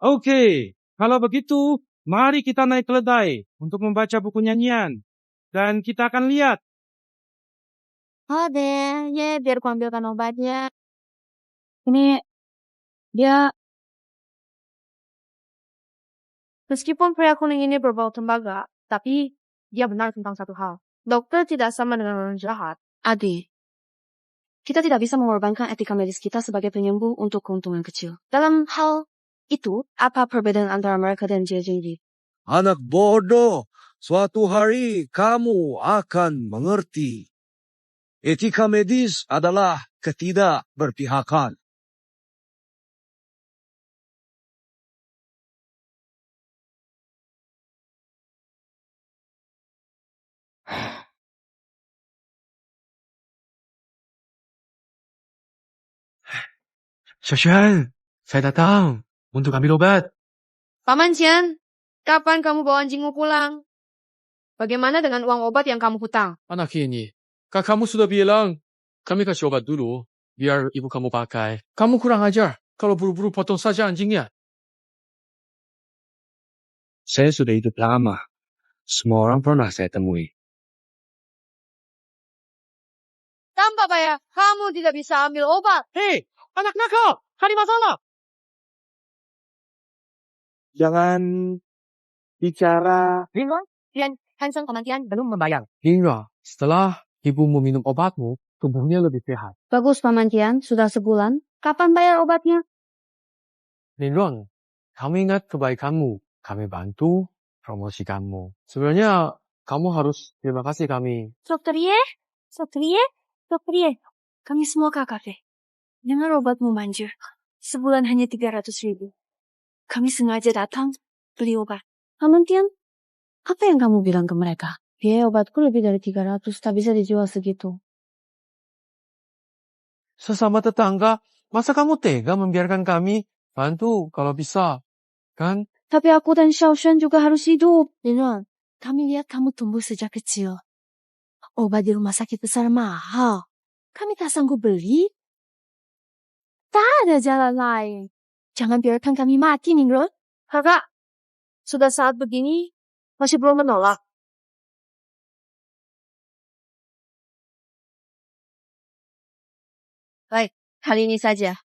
Oke, kalau begitu, mari kita naik keledai untuk membaca buku nyanyian. Dan kita akan lihat. Deh, Ye, biar ku ambilkan obatnya. Ini, dia... Meskipun pria kuning ini berbau tembaga, tapi dia benar tentang satu hal. Dokter tidak sama dengan orang jahat. Adi, kita tidak bisa mengorbankan etika medis kita sebagai penyembuh untuk keuntungan kecil. Dalam hal itu, apa perbedaan antara mereka dan JJD? Anak bodoh, suatu hari kamu akan mengerti. Etika medis adalah ketidakberpihakan. Shashan, saya datang untuk ambil obat. Paman Cian, kapan kamu bawa anjingmu pulang? Bagaimana dengan uang obat yang kamu hutang? Anak ini, kamu sudah bilang, kami kasih obat dulu, biar ibu kamu pakai. Kamu kurang ajar, kalau buru-buru potong saja anjingnya. Saya sudah hidup lama. Semua orang pernah saya temui. Tanpa bayar, kamu tidak bisa ambil obat. Hei, anak nakal, hari masalah. Jangan bicara. Ringon, Tian, Hansen Pamantian belum membayar. Hingga setelah ibumu minum obatmu, tubuhnya lebih sehat. Bagus, Paman Tian. Sudah sebulan. Kapan bayar obatnya? Linron, kamu ingat kebaikanmu. Kami bantu promosi kamu. Sebenarnya kamu harus terima kasih kami. Dokter Ye, kami semua KKP. Dengar obatmu manjur. Sebulan hanya 300.000. Kami sengaja datang beli obat. Paman Tian, apa yang kamu bilang ke mereka? Biaya obatku lebih dari 300, tak bisa dijual segitu. Sesama tetangga, masa kamu tega membiarkan kami bantu kalau bisa, kan? Tapi aku dan Xiaoshan juga harus hidup. Linron, kami lihat kamu tumbuh sejak kecil. Obat di rumah sakit besar mahal. Kami tak sanggup beli. Tak ada jalan lain. Jangan biarkan kami mati, Ningron. Kakak, sudah saat begini, masih belum menolak. Baik, kali ini saja.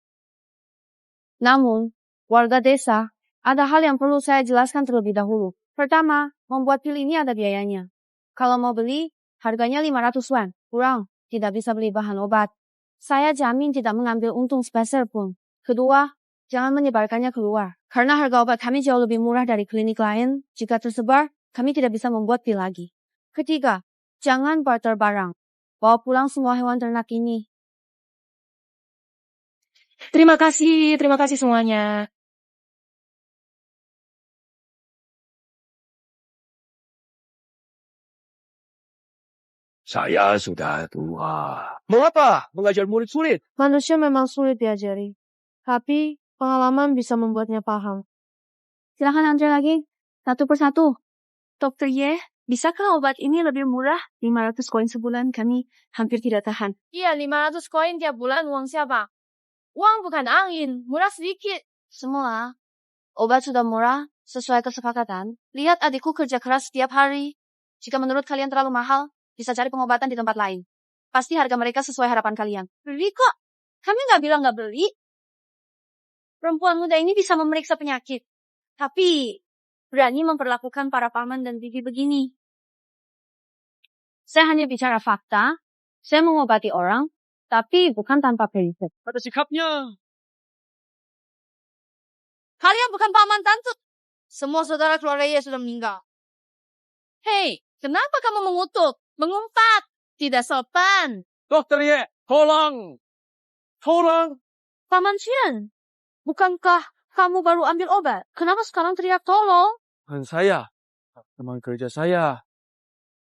Namun, warga desa, ada hal yang perlu saya jelaskan terlebih dahulu. Pertama, membuat pil ini ada biayanya. Kalau mau beli, harganya 500 yuan. Kurang, tidak bisa beli bahan obat. Saya jamin tidak mengambil untung sepeser pun. Kedua, jangan menyebarkannya keluar. Karena harga obat kami jauh lebih murah dari klinik lain. Jika tersebar, kami tidak bisa membuat pil lagi. Ketiga, jangan barter barang. Bawa pulang semua hewan ternak ini. Terima kasih semuanya. Saya sudah tua. Mengapa mengajar murid sulit? Manusia memang sulit diajari. Tapi pengalaman bisa membuatnya paham. Silahkan antri lagi. Satu persatu. Dokter Ye, bisakah obat ini lebih murah? 500 koin sebulan kami hampir tidak tahan. Iya, 500 koin tiap bulan uang siapa? Uang bukan angin, murah sedikit. Semua. Obat sudah murah, sesuai kesepakatan. Lihat adikku kerja keras setiap hari. Jika menurut kalian terlalu mahal, bisa cari pengobatan di tempat lain. Pasti harga mereka sesuai harapan kalian. Beli kok. Kami nggak bilang nggak beli. Perempuan muda ini bisa memeriksa penyakit. Tapi berani memperlakukan para paman dan bibi begini. Saya hanya bicara fakta. Saya mengobati orang, tapi bukan tanpa periset. Pada sikapnya. Kalian bukan paman tante. Semua saudara keluarga Ye sudah meninggal. Hei, kenapa kamu mengutuk? Mengumpat. Tidak sopan. Dokter Ye, tolong. Paman Cian, Bukankah kamu baru ambil obat? Kenapa sekarang teriak tolong? Bukan saya. Teman kerja saya.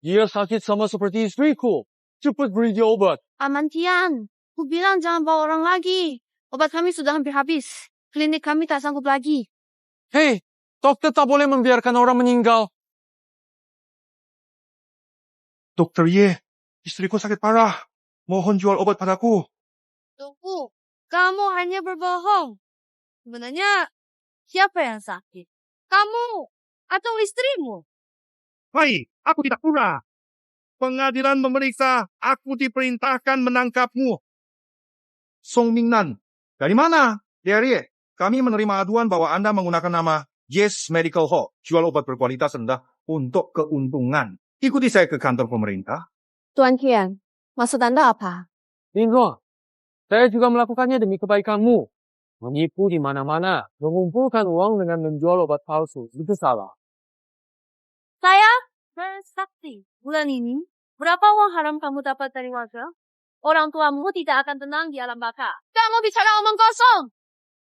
Dia sakit sama seperti istriku. Cepat beri dia obat. Amantian, ku bilang jangan bawa orang lagi. Obat kami sudah hampir habis. Klinik kami tak sanggup lagi. Hei, dokter tak boleh membiarkan orang meninggal. Dokter Ye, istriku sakit parah. Mohon jual obat padaku. Tunggu, kamu hanya berbohong. Sebenarnya, siapa yang sakit? Kamu atau istrimu? Hai, aku tidak pura. Pengadilan memeriksa, aku diperintahkan menangkapmu. Song Mingnan, dari mana? Dari kami menerima aduan bahwa Anda menggunakan nama Yes Medical Hall, jual obat berkualitas rendah untuk keuntungan. Ikuti saya ke kantor pemerintah. Tuan Kian, maksud Anda apa? Linggo, saya juga melakukannya demi kebaikanmu. Menipu di mana-mana, mengumpulkan uang dengan menjual obat palsu, itu salah. Saya bersaksi. Bulan ini, berapa uang haram kamu dapat dari warga? Orang tuamu tidak akan tenang di alam baka. Kamu bicara omong kosong.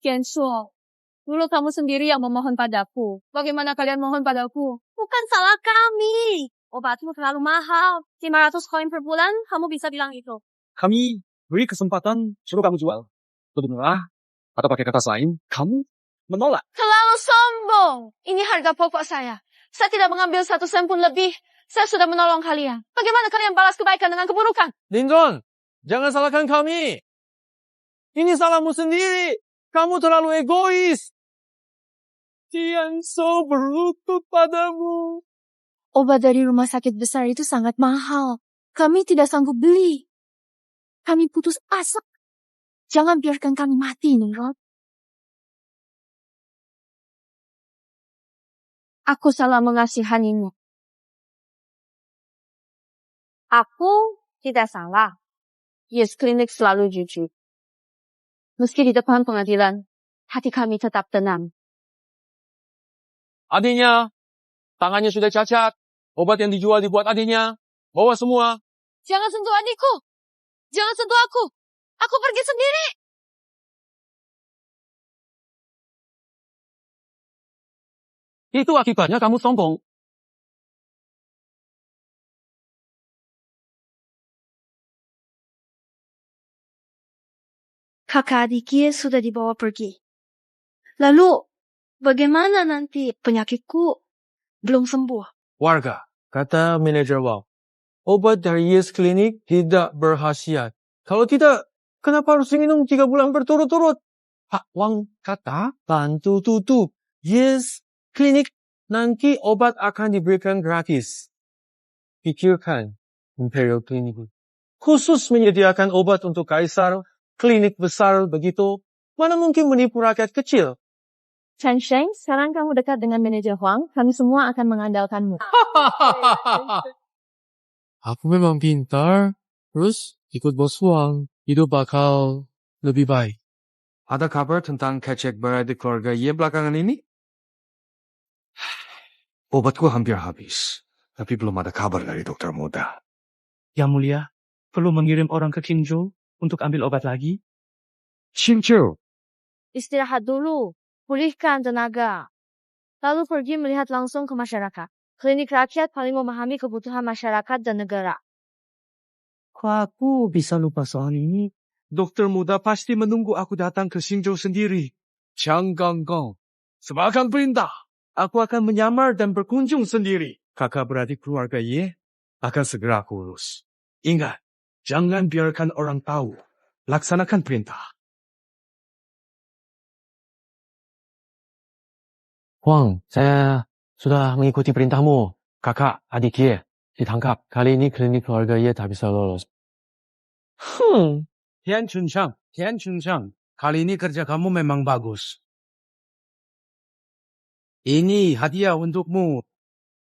Kian Shuo, dulu kamu sendiri yang memohon padaku. Bagaimana kalian mohon padaku? Bukan salah kami. Obatmu terlalu mahal. 500 koin per bulan, kamu bisa bilang itu. Kami beri kesempatan, suruh kamu jual. Lebih murah, atau pakai kata lain, kamu menolak. Terlalu sombong. Ini harga pokok saya. Saya tidak mengambil 1 sen pun lebih. Saya sudah menolong kalian. Bagaimana kalian balas kebaikan dengan keburukan? Lindon, jangan salahkan kami. Ini salahmu sendiri. Kamu terlalu egois. Tian So berlutut padamu. Obat dari rumah sakit besar itu sangat mahal. Kami tidak sanggup beli. Kami putus asa. Jangan biarkan kami mati, Nimrod. Aku salah mengasihanimu. Aku tidak salah. Yes Klinik selalu jujur. Meski di depan pengadilan, hati kami tetap tenang. Adiknya, tangannya sudah cacat. Obat yang dijual dibuat adiknya. Bawa semua. Jangan sentuh adikku. Jangan sentuh aku. Aku pergi sendiri. Itu akibatnya kamu sombong. Kakak adiknya sudah dibawa pergi. Lalu, bagaimana nanti penyakitku belum sembuh? Warga, kata manajer Wow, obat dari Yes Klinik tidak berkhasiat. Kalau tidak, kenapa harus minum 3 bulan berturut-turut? Pak Wang kata, bantu tutup Yes Klinik, nanti obat akan diberikan gratis. Pikirkan, Imperial Clinic khusus menyediakan obat untuk kaisar, klinik besar begitu, mana mungkin menipu rakyat kecil? Chen Sheng, sekarang kamu dekat dengan manajer Huang, kami semua akan mengandalkanmu. Aku memang pintar, terus ikut bos Huang, hidup bakal lebih baik. Ada kabar tentang kecek berat di keluarga Ye belakangan ini? Obatku hampir habis, tapi belum ada kabar dari dokter muda. Yang mulia, perlu mengirim orang ke Qingzhou untuk ambil obat lagi? Xinzhou, Istirahat dulu, pulihkan tenaga. Lalu pergi melihat langsung ke masyarakat. Klinik rakyat paling memahami kebutuhan masyarakat dan negara. Kok aku bisa lupa soal ini? Dokter muda pasti menunggu aku datang ke Xinzhou sendiri. Chang Ganggong, sebarkan perintah. Aku akan menyamar dan berkunjung sendiri. Kakak beradik keluarga Ye akan segera aku urus. Ingat, jangan biarkan orang tahu. Laksanakan perintah. Huang, saya sudah mengikuti perintahmu. Kakak, adik Ye ditangkap. Kali ini klinik keluarga Ye tak bisa lolos. Tian Chunchang, kali ini kerja kamu memang bagus. Ini hadiah untukmu.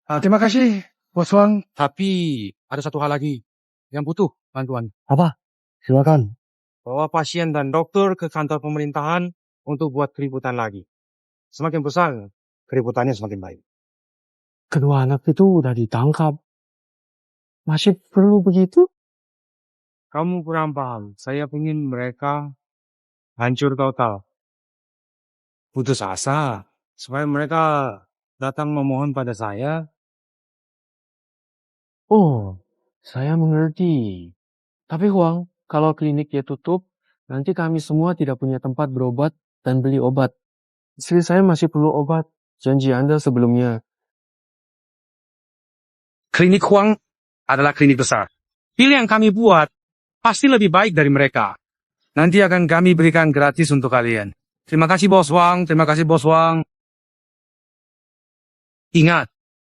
Terima kasih, Bos Wang. Tapi ada satu hal lagi yang butuh bantuan. Apa? Silakan. Bawa pasien dan dokter ke kantor pemerintahan untuk buat keributan lagi. Semakin besar, keributannya semakin baik. Kedua anak itu udah ditangkap. Masih perlu begitu? Kamu kurang paham. Saya ingin mereka hancur total. putus asa supaya mereka datang memohon pada saya. Oh, saya mengerti. Tapi Huang, kalau kliniknya tutup, nanti kami semua tidak punya tempat berobat dan beli obat. Istri saya masih perlu obat. Janji Anda sebelumnya. Klinik Huang adalah klinik besar. Pilih yang kami buat pasti lebih baik dari mereka. Nanti akan kami berikan gratis untuk kalian. Terima kasih Bos Wang, terima kasih Bos Wang. Ingat,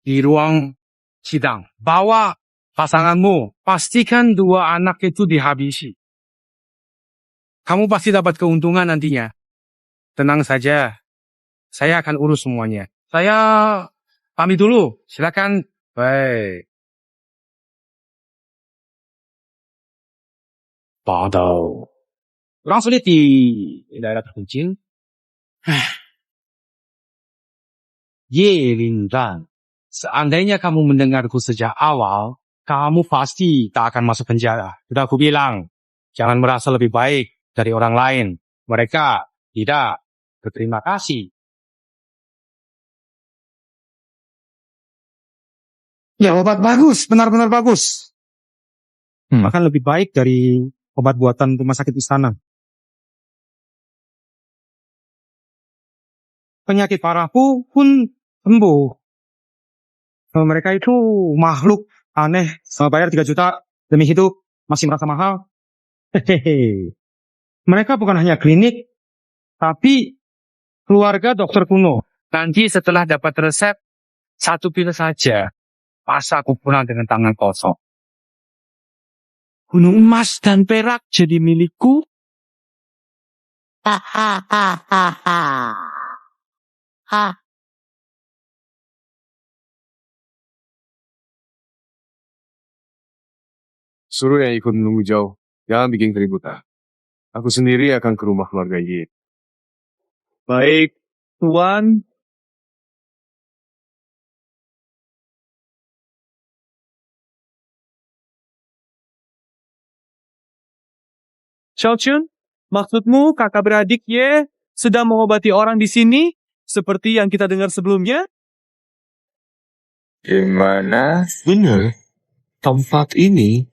di ruang sidang, bawa pasanganmu. Pastikan 2 anak itu dihabisi. Kamu pasti dapat keuntungan nantinya. Tenang saja, saya akan urus semuanya. Saya pamit dulu, silakan. Baik. 报道 Kurang sulit di daerah terpencil. Ye Lindan, seandainya kamu mendengarku sejak awal, kamu pasti tak akan masuk penjara. Sudah aku bilang, jangan merasa lebih baik dari orang lain. Mereka tidak berterima kasih. Ya, obat bagus, benar-benar bagus. Bahkan lebih baik dari obat buatan rumah sakit istana. Penyakit parahku pun sembuh. Mereka itu makhluk aneh, sama bayar 3 juta demi hidup, masih merasa mahal. Hehehe. Mereka bukan hanya klinik, tapi keluarga dokter kuno. Nanti setelah dapat resep, 1 pil saja, pas aku pulang dengan tangan kosong. Gunung emas dan perak jadi milikku. Suruh yang ikut menunggu jauh. Jangan bikin keributan. Aku sendiri akan ke rumah keluarga Ye. Baik, Tuan. Xiaochun, maksudmu kakak beradik Ye sedang mengobati orang di sini seperti yang kita dengar sebelumnya? Gimana? Benar. Tempat ini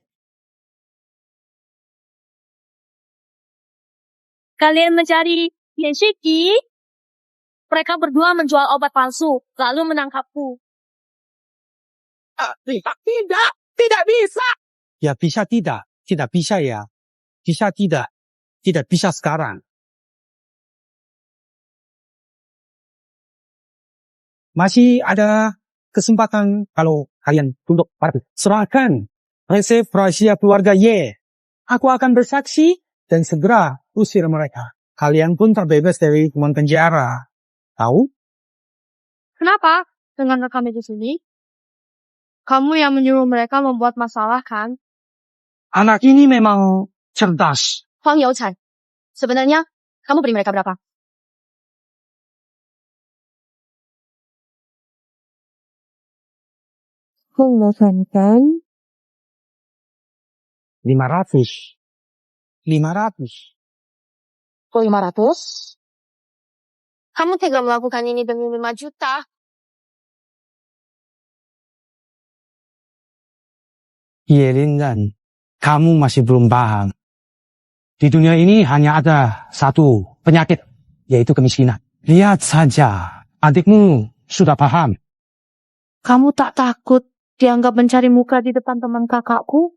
Kalian mencari Yenshiki? Mereka berdua menjual obat palsu, lalu menangkapku. Tidak bisa. Ya bisa tidak bisa ya. Bisa tidak bisa sekarang. Masih ada kesempatan kalau kalian tunduk pada serahkan resep rahasia keluarga Ye. Aku akan bersaksi dan segera usir mereka. Kalian pun terbebas dari hukuman penjara. Tahu? Kenapa? Dengan kami di sini? Kamu yang menyuruh mereka membuat masalah, kan? Anak ini memang cerdas. Huang Youchan, sebenarnya kamu beri mereka berapa? Mengesankan 500. Kok 500? Kamu tega melakukan ini demi 5 juta? Ye Lindan, kamu masih belum paham. Di dunia ini hanya ada satu penyakit, yaitu kemiskinan. Lihat saja, adikmu sudah paham. Kamu tak takut dianggap mencari muka di depan teman kakakku?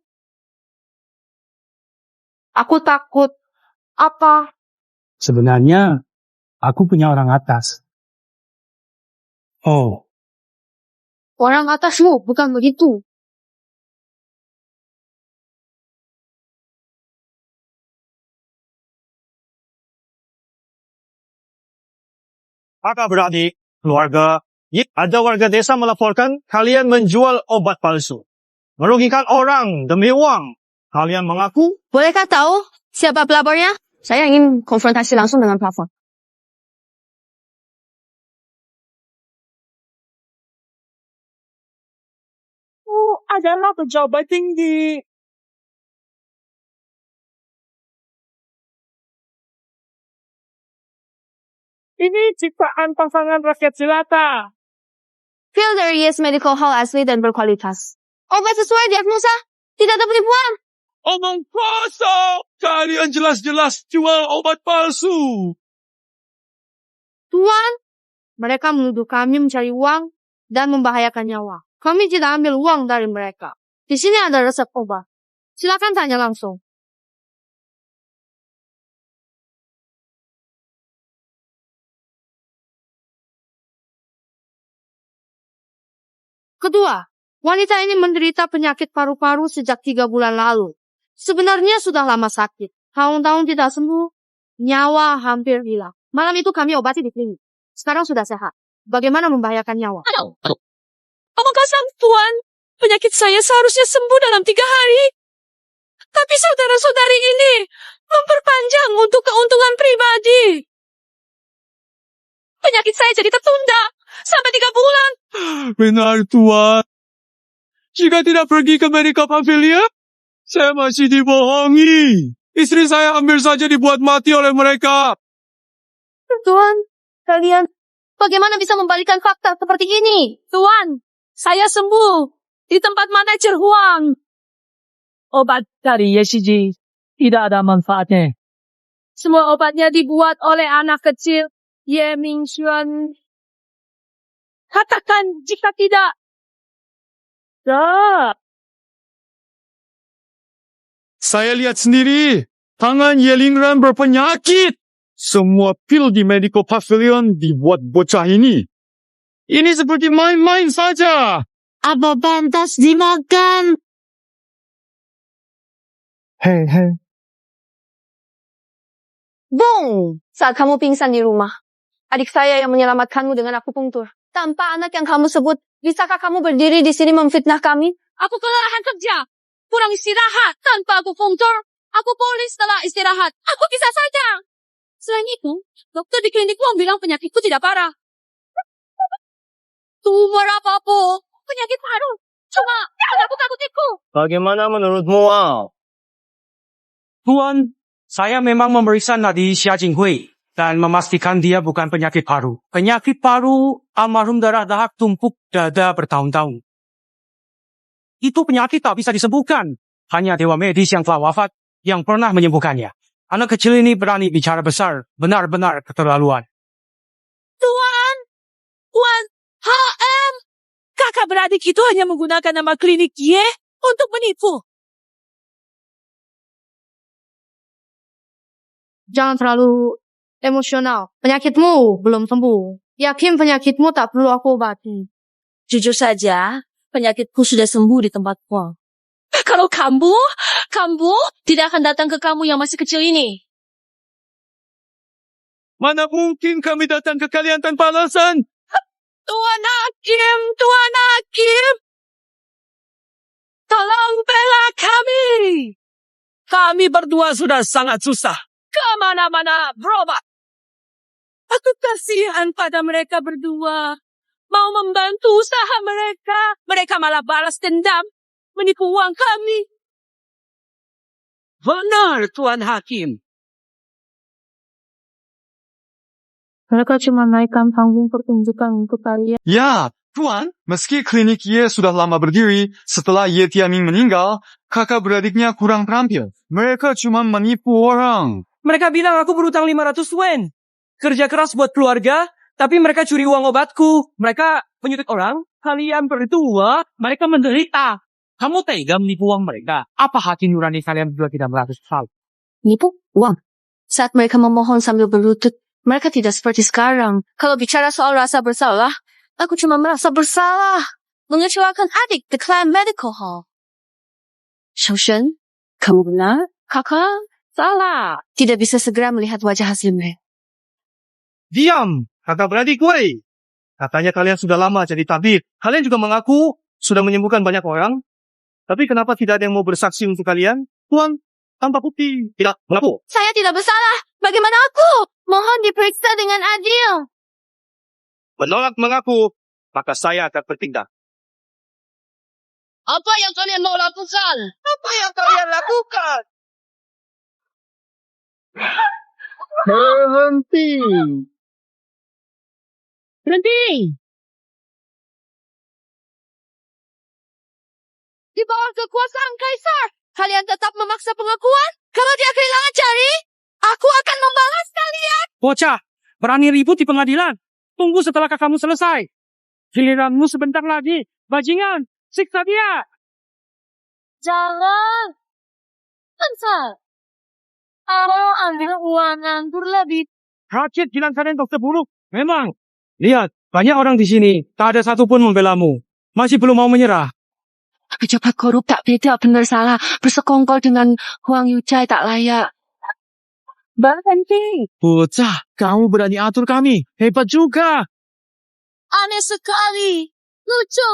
Aku takut. Apa? Sebenarnya, aku punya orang atas. Oh, Orang atasmu, bukan begitu. Kakak beradik, keluarga, ada warga desa melaporkan kalian menjual obat palsu. Merugikan orang demi uang. Kalian mengaku? Bolehkah tahu siapa pelapornya? Saya ingin konfrontasi langsung dengan pelapor. Adalah pejabat tinggi. Ini ciptaan pasangan rakyat jelata. Feel the Yes Medical Hall asli dan berkualitas. Obat sesuai diagnosa, tidak ada penipuan. Omong kosong! Kalian jelas-jelas jual obat palsu. Tuan, mereka menuduh kami mencari uang dan membahayakan nyawa. Kami tidak ambil uang dari mereka. Di sini ada resep obat. Silakan tanya langsung. Kedua, wanita ini menderita penyakit paru-paru sejak 3 bulan lalu. Sebenarnya sudah lama sakit. Tahun-tahun tidak sembuh. Nyawa hampir hilang. Malam itu kami obati di klinik. Sekarang sudah sehat. Bagaimana membahayakan nyawa? Omong kosong, Tuan. Penyakit saya seharusnya sembuh dalam 3 hari. Tapi saudara-saudari ini memperpanjang untuk keuntungan pribadi. Penyakit saya jadi tertunda sampai 3 bulan. Benar, Tuan. Jika tidak pergi ke Medical Pavilion, saya masih dibohongi. Istri saya hampir saja dibuat mati oleh mereka. Tuan, kalian bagaimana bisa membalikan fakta seperti ini? Tuan, saya sembuh di tempat manajer Huang. Obat dari YCG tidak ada manfaatnya. Semua obatnya dibuat oleh anak kecil. Ye Mingxuan. Katakan jika tidak. Saya lihat sendiri, tangan Yelingran berpenyakit. Semua pil di Medical Pavilion dibuat bocah ini. Ini seperti main-main saja. Apa pantas dimakan? Hei. Bong! Saat kamu pingsan di rumah, adik saya yang menyelamatkanmu dengan akupunktur. Tanpa anak yang kamu sebut, bisakah kamu berdiri di sini memfitnah kami? Aku kelelahan kerja. Kurang istirahat tanpa akupunktur. Aku pulih setelah istirahat. Aku bisa saja. Selain itu, dokter di klinik Wang bilang penyakitku tidak parah. Tumor apa-apa. Penyakit baru. Cuma takut-takutiku. Bagaimana menurutmu, Wang? Tuan, saya memang memeriksa nadi Xia Jinghui dan memastikan dia bukan penyakit paru. Penyakit paru almarhum darah dahak tumpuk dada bertahun-tahun. Itu penyakit tak bisa disembuhkan. Hanya dewa medis yang telah wafat yang pernah menyembuhkannya. Anak kecil ini berani bicara besar, benar-benar keterlaluan. Tuan, HM. Kakak beradik itu hanya menggunakan nama klinik Ye untuk menipu. Jangan terlalu emosional. Penyakitmu belum sembuh. Yakin penyakitmu tak perlu aku obati. Jujur saja, penyakitku sudah sembuh di tempat Wang. Kalau kamu tidak akan datang ke kamu yang masih kecil ini. Mana mungkin kami datang ke kalian tanpa alasan? Tuan Hakim. Tolong bela kami. Kami berdua sudah sangat susah. Kemana-mana berobat. Aku kasihan pada mereka berdua. Mau membantu usaha mereka. Mereka malah balas dendam. Menipu uang kami. Benar, Tuan Hakim. Mereka cuma naikkan panggung pertunjukan untuk kalian. Ya, Tuan, meski klinik Ye sudah lama berdiri, setelah Ye Tianming meninggal, kakak beradiknya kurang terampil. Mereka cuma menipu orang. Mereka bilang aku berutang 500 yen. Kerja keras buat keluarga, tapi mereka curi uang obatku. Mereka penyuntik orang. Kalian berdua, mereka menderita. Kamu tega menipu uang mereka? Apa hati nurani kalian berdua tidak merasa salah? Nipu uang. Saat mereka memohon sambil berlutut, mereka tidak seperti sekarang. Kalau bicara soal rasa bersalah, aku cuma merasa bersalah. Mengecewakan adik di Clan Medical Hall. Xiaoshen, kamu benar? Kakak, salah. Tidak bisa segera melihat wajah hasilnya. Diam, kakak beradik gue. Katanya kalian sudah lama jadi tabib. Kalian juga mengaku sudah menyembuhkan banyak orang. Tapi kenapa tidak ada yang mau bersaksi untuk kalian? Tuan, tanpa bukti. Tidak, mengaku. Saya tidak bersalah. Bagaimana aku? Mohon diperiksa dengan adil. Menolak mengaku, maka saya akan bertindak. Apa yang kalian mau lakukan? Berhenti. Berhenti! Di bawah kekuasaan Kaisar, kalian tetap memaksa pengakuan? Kalau dia kehilangan jari, aku akan membalas kalian. Bocah, berani ribut di pengadilan. Tunggu setelah kakakmu selesai. Giliranmu sebentar lagi. Bajingan, siksa dia. Jangan! Ansal! Aku ambil uang nganggur lebih. Rakyat bilang kalian dokter buruk. Memang. Lihat, banyak orang di sini. Tak ada satupun membelamu. Masih belum mau menyerah. Pejabat korup tak beda benar salah. Bersekongkol dengan Huang Yucai tak layak. Berhenti! Bocah, kamu berani atur kami. Hebat juga. Aneh sekali. Lucu.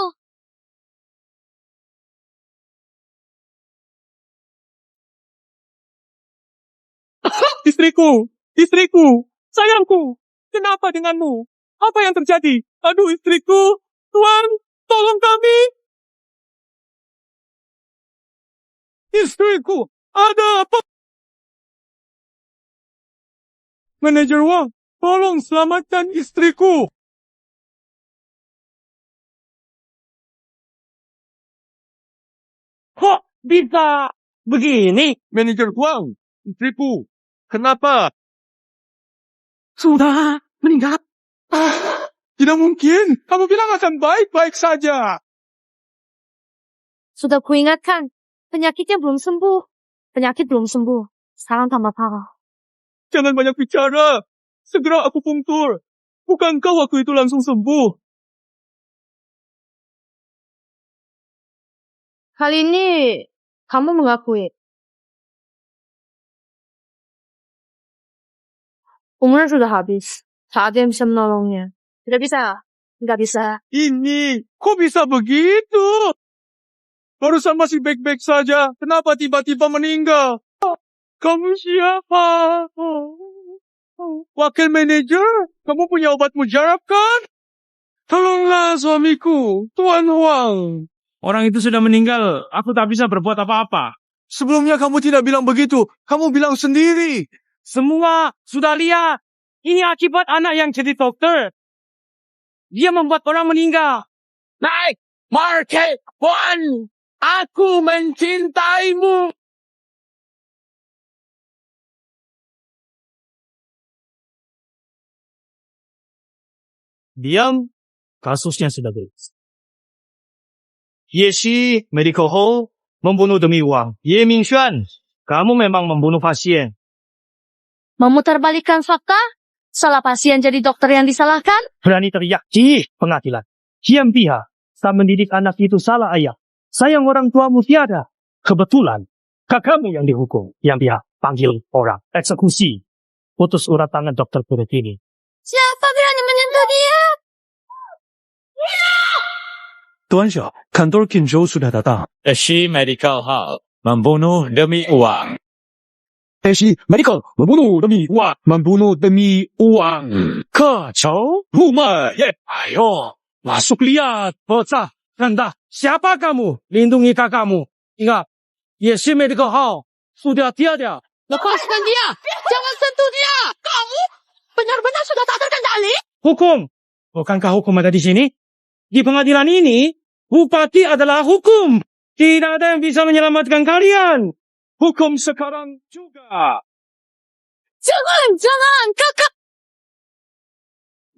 Istriku, sayangku. Kenapa denganmu? Apa yang terjadi? Aduh, istriku. Tuan, tolong kami. Istriku, ada apa? Manajer Wang, tolong selamatkan istriku. Kok bisa begini? Manajer Wang, istriku, kenapa? Sudah meninggal. Tidak mungkin. Kamu bilang akan baik-baik saja. Sudah kuingatkan, penyakitnya belum sembuh. Penyakit belum sembuh. Sekarang tambah parah. Jangan banyak bicara. Segera aku punktur. Bukankah waktu itu langsung sembuh? Kali ini, kamu mengakui. Umurnya sudah habis. Tak ada yang bisa menolongnya. Tidak bisa. Tidak bisa. Ini, kok bisa begitu? Barusan masih baik-baik saja. Kenapa tiba-tiba meninggal? Kamu siapa? Wakil manajer? Kamu punya obat mujarab kan? Tolonglah suamiku, Tuan Huang. Orang itu sudah meninggal. Aku tak bisa berbuat apa-apa. Sebelumnya kamu tidak bilang begitu. Kamu bilang sendiri. Semua sudah lihat. Ini akibat anak yang jadi dokter. Dia membuat orang meninggal. Naik! Market One! Aku mencintaimu! Diam, kasusnya sudah beres. Yeshi Medical Hall membunuh demi uang. Ye Mingxuan, kamu memang membunuh pasien. Memutarbalikkan fakta? Salah pasien jadi dokter yang disalahkan? Berani teriak di pengadilan. Kiam Pia, saat mendidik anak itu salah ayah. Sayang orang tuamu tiada. Kebetulan, kakakmu yang dihukum. Kiam Pia, panggil orang. Eksekusi. Putus urat tangan dokter kulit ini. Siapa berani menyentuh dia? Tuan Xiao, kantor Kinzhou sudah datang. Shi Medical Hall membunuh demi uang. Shi Medical membunuh demi uang. Membunuh demi uang. Kacau. Rumah, ye. Ayo, masuk lihat. Bocah, rendah. Siapa kamu? Lindungi kakakmu. Ingat, Yeshi Medical Hall sudah tiada. Lepaskan dia! Jangan sentuh dia! Kamu benar-benar sudah tak terkendali? Hukum. Bukankah hukum ada di sini? Di pengadilan ini, bupati adalah hukum. Tidak ada yang bisa menyelamatkan kalian. Hukum sekarang juga. Jangan, kakak!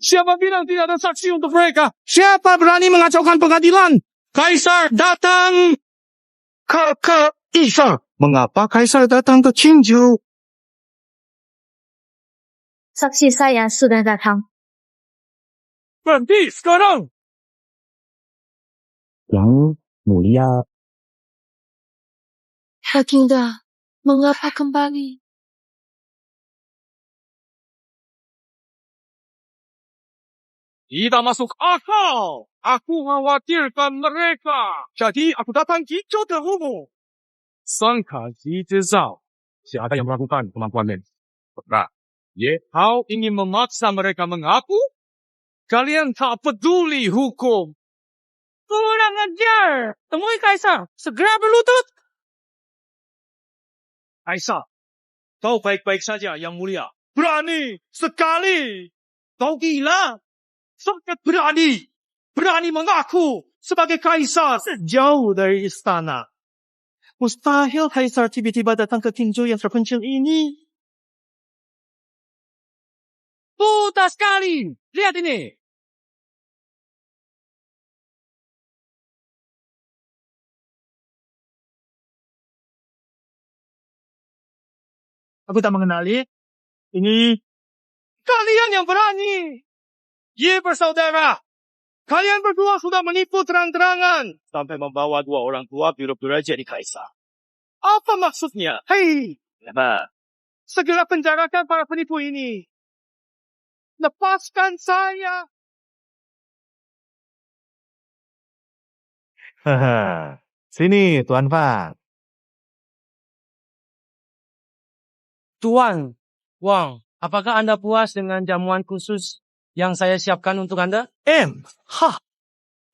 Siapa bilang tidak ada saksi untuk mereka? Siapa berani mengacaukan pengadilan? Kaisar datang! Kakak Isa, mengapa Kaisar datang ke Qingzhou? Saksi saya sudah datang. Berhenti sekarang! Yang mulia. Baginda, mengapa kembali? Tidak masuk akal. Aku khawatirkan mereka. Jadi aku datang hijau dahulu. Sangkaji jezau. Siapa yang melakukan kemampuan ini? Putra, Ye Hao ingin memaksa mereka mengaku? Kalian tak peduli hukum. Kurang ajar. Temui Kaisar. Segera berlutut. Kaisar, kau baik-baik saja yang mulia. Berani sekali. Kau gila. sangat berani. Berani mengaku sebagai kaisar sejauh dari istana. Mustahil kaisar tiba-tiba datang ke tinju yang terpencil ini. Buta sekali. Lihat ini. Aku tak mengenali. Ini kalian yang berani. Ye bersaudara. Kalian berdua sudah menipu terang-terangan. Sampai membawa dua orang tua biru-biru jadi kaisar. Apa maksudnya? Hei. Apa? Segera penjarakan para penipu ini. Lepaskan saya. Sini, Tuan Fang. Tuan, Wang, apakah Anda puas dengan jamuan khusus yang saya siapkan untuk Anda?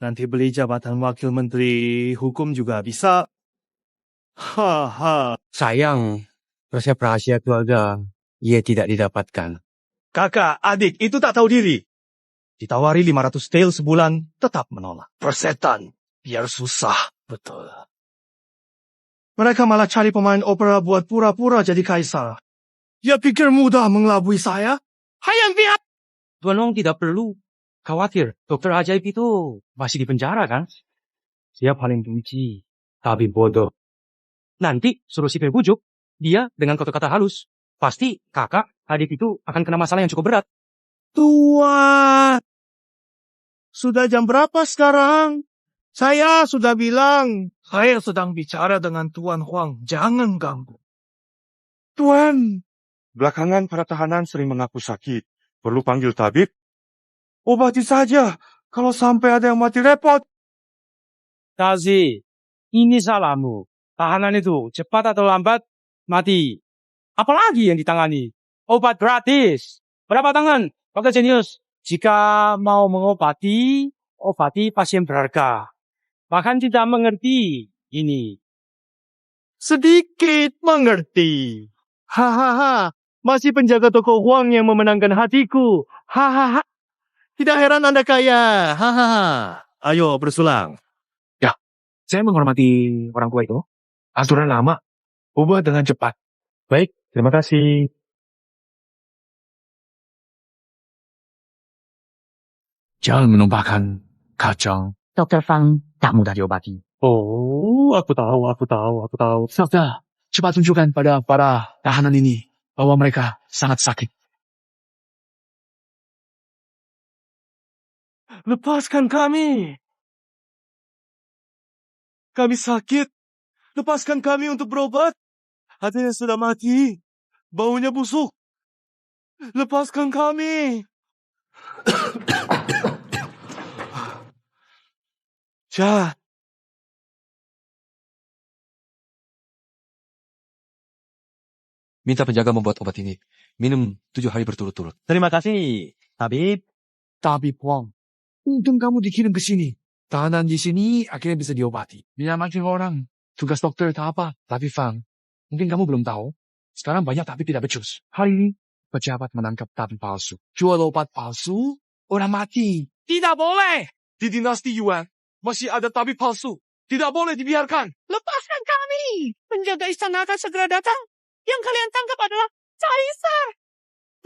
Nanti beli jabatan wakil menteri hukum juga bisa. Sayang, resep rahasia keluarga ia tidak didapatkan. Kakak, adik, itu tak tahu diri. Ditawari 500 tael sebulan, tetap menolak. Persetan, biar susah. Betul. Mereka malah cari pemain opera buat pura-pura jadi kaisar. Dia pikir mudah mengelabui saya? Hayang pihak! Tuan Wang tidak perlu khawatir. Dokter ajaib itu masih di penjara kan? Dia paling benci, tapi bodoh. Nanti suruh si bujuk dia dengan kata-kata halus. Pasti kakak, adik itu akan kena masalah yang cukup berat. Tuan! Sudah jam berapa sekarang? Saya sudah bilang, saya sedang bicara dengan Tuan Huang. Jangan ganggu. Tuan, belakangan para tahanan sering mengaku sakit. Perlu panggil tabib? Obati saja. Kalau sampai ada yang mati repot. Tazi, ini salahmu. Tahanan itu cepat atau lambat mati. Apalagi yang ditangani? Obat gratis. Berapa tangan? Dokter jenius. Jika mau mengobati, obati pasien berharga. Bahkan tidak mengerti ini. Sedikit mengerti. Hahaha. Masih penjaga toko Huang yang memenangkan hatiku. Hahaha. Tidak heran Anda kaya. Hahaha. Ayo bersulang. Ya, saya menghormati orang tua itu. Aturan lama, ubah dengan cepat. Baik, terima kasih. Jangan menumpahkan kacang. Dr. Fang tak mudah diobati. Oh, aku tahu. Dokter, cepat tunjukkan pada para tahanan ini bahwa mereka sangat sakit. Lepaskan kami. Kami sakit. Lepaskan kami untuk berobat. Hatinya sudah mati. Baunya busuk. Lepaskan kami. Jahat. Minta penjaga membuat obat ini. Minum 7 hari berturut-turut. Terima kasih, Tabib. Tabib Wang, untung kamu dikirim ke sini. Tahanan di sini akhirnya bisa diobati. Bila makin orang, tugas dokter tak apa. Tapi Fang, mungkin kamu belum tahu. Sekarang banyak tabib tidak becus. Hari ini, pejabat menangkap tabib palsu. Jual obat palsu, orang mati. Tidak boleh. Di dinasti Yuan, masih ada tabib palsu. Tidak boleh dibiarkan. Lepaskan kami. Penjaga istana akan segera datang. Yang kalian tangkap adalah kaisar.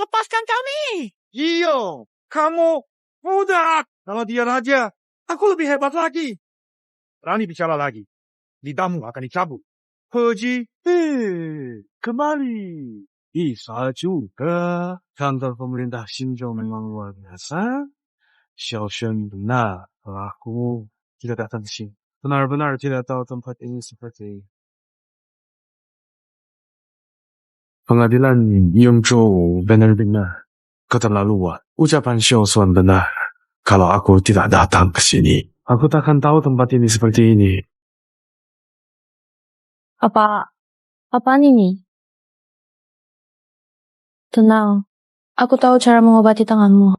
Lepaskan kami. Iyo, kamu budak. Kalau dia raja, aku lebih hebat lagi. Berani bicara lagi. Lidahmu akan dicabut. Haji, kembali. Bisa juga. Kantor pemerintah Xinzhou memang luar biasa. Xiao Shen benar. Kalau aku tidak datang ke sini. Benar-benar tidak tahu tempat ini seperti. Pengadilan Yongzhou benar-benar keterlaluan. Ucapan Xiao Xuan benar. Kalau aku tidak datang ke sini, aku tak akan tahu tempat ini seperti ini. Apaan ini? Tenang, aku tahu cara mengobati tanganmu.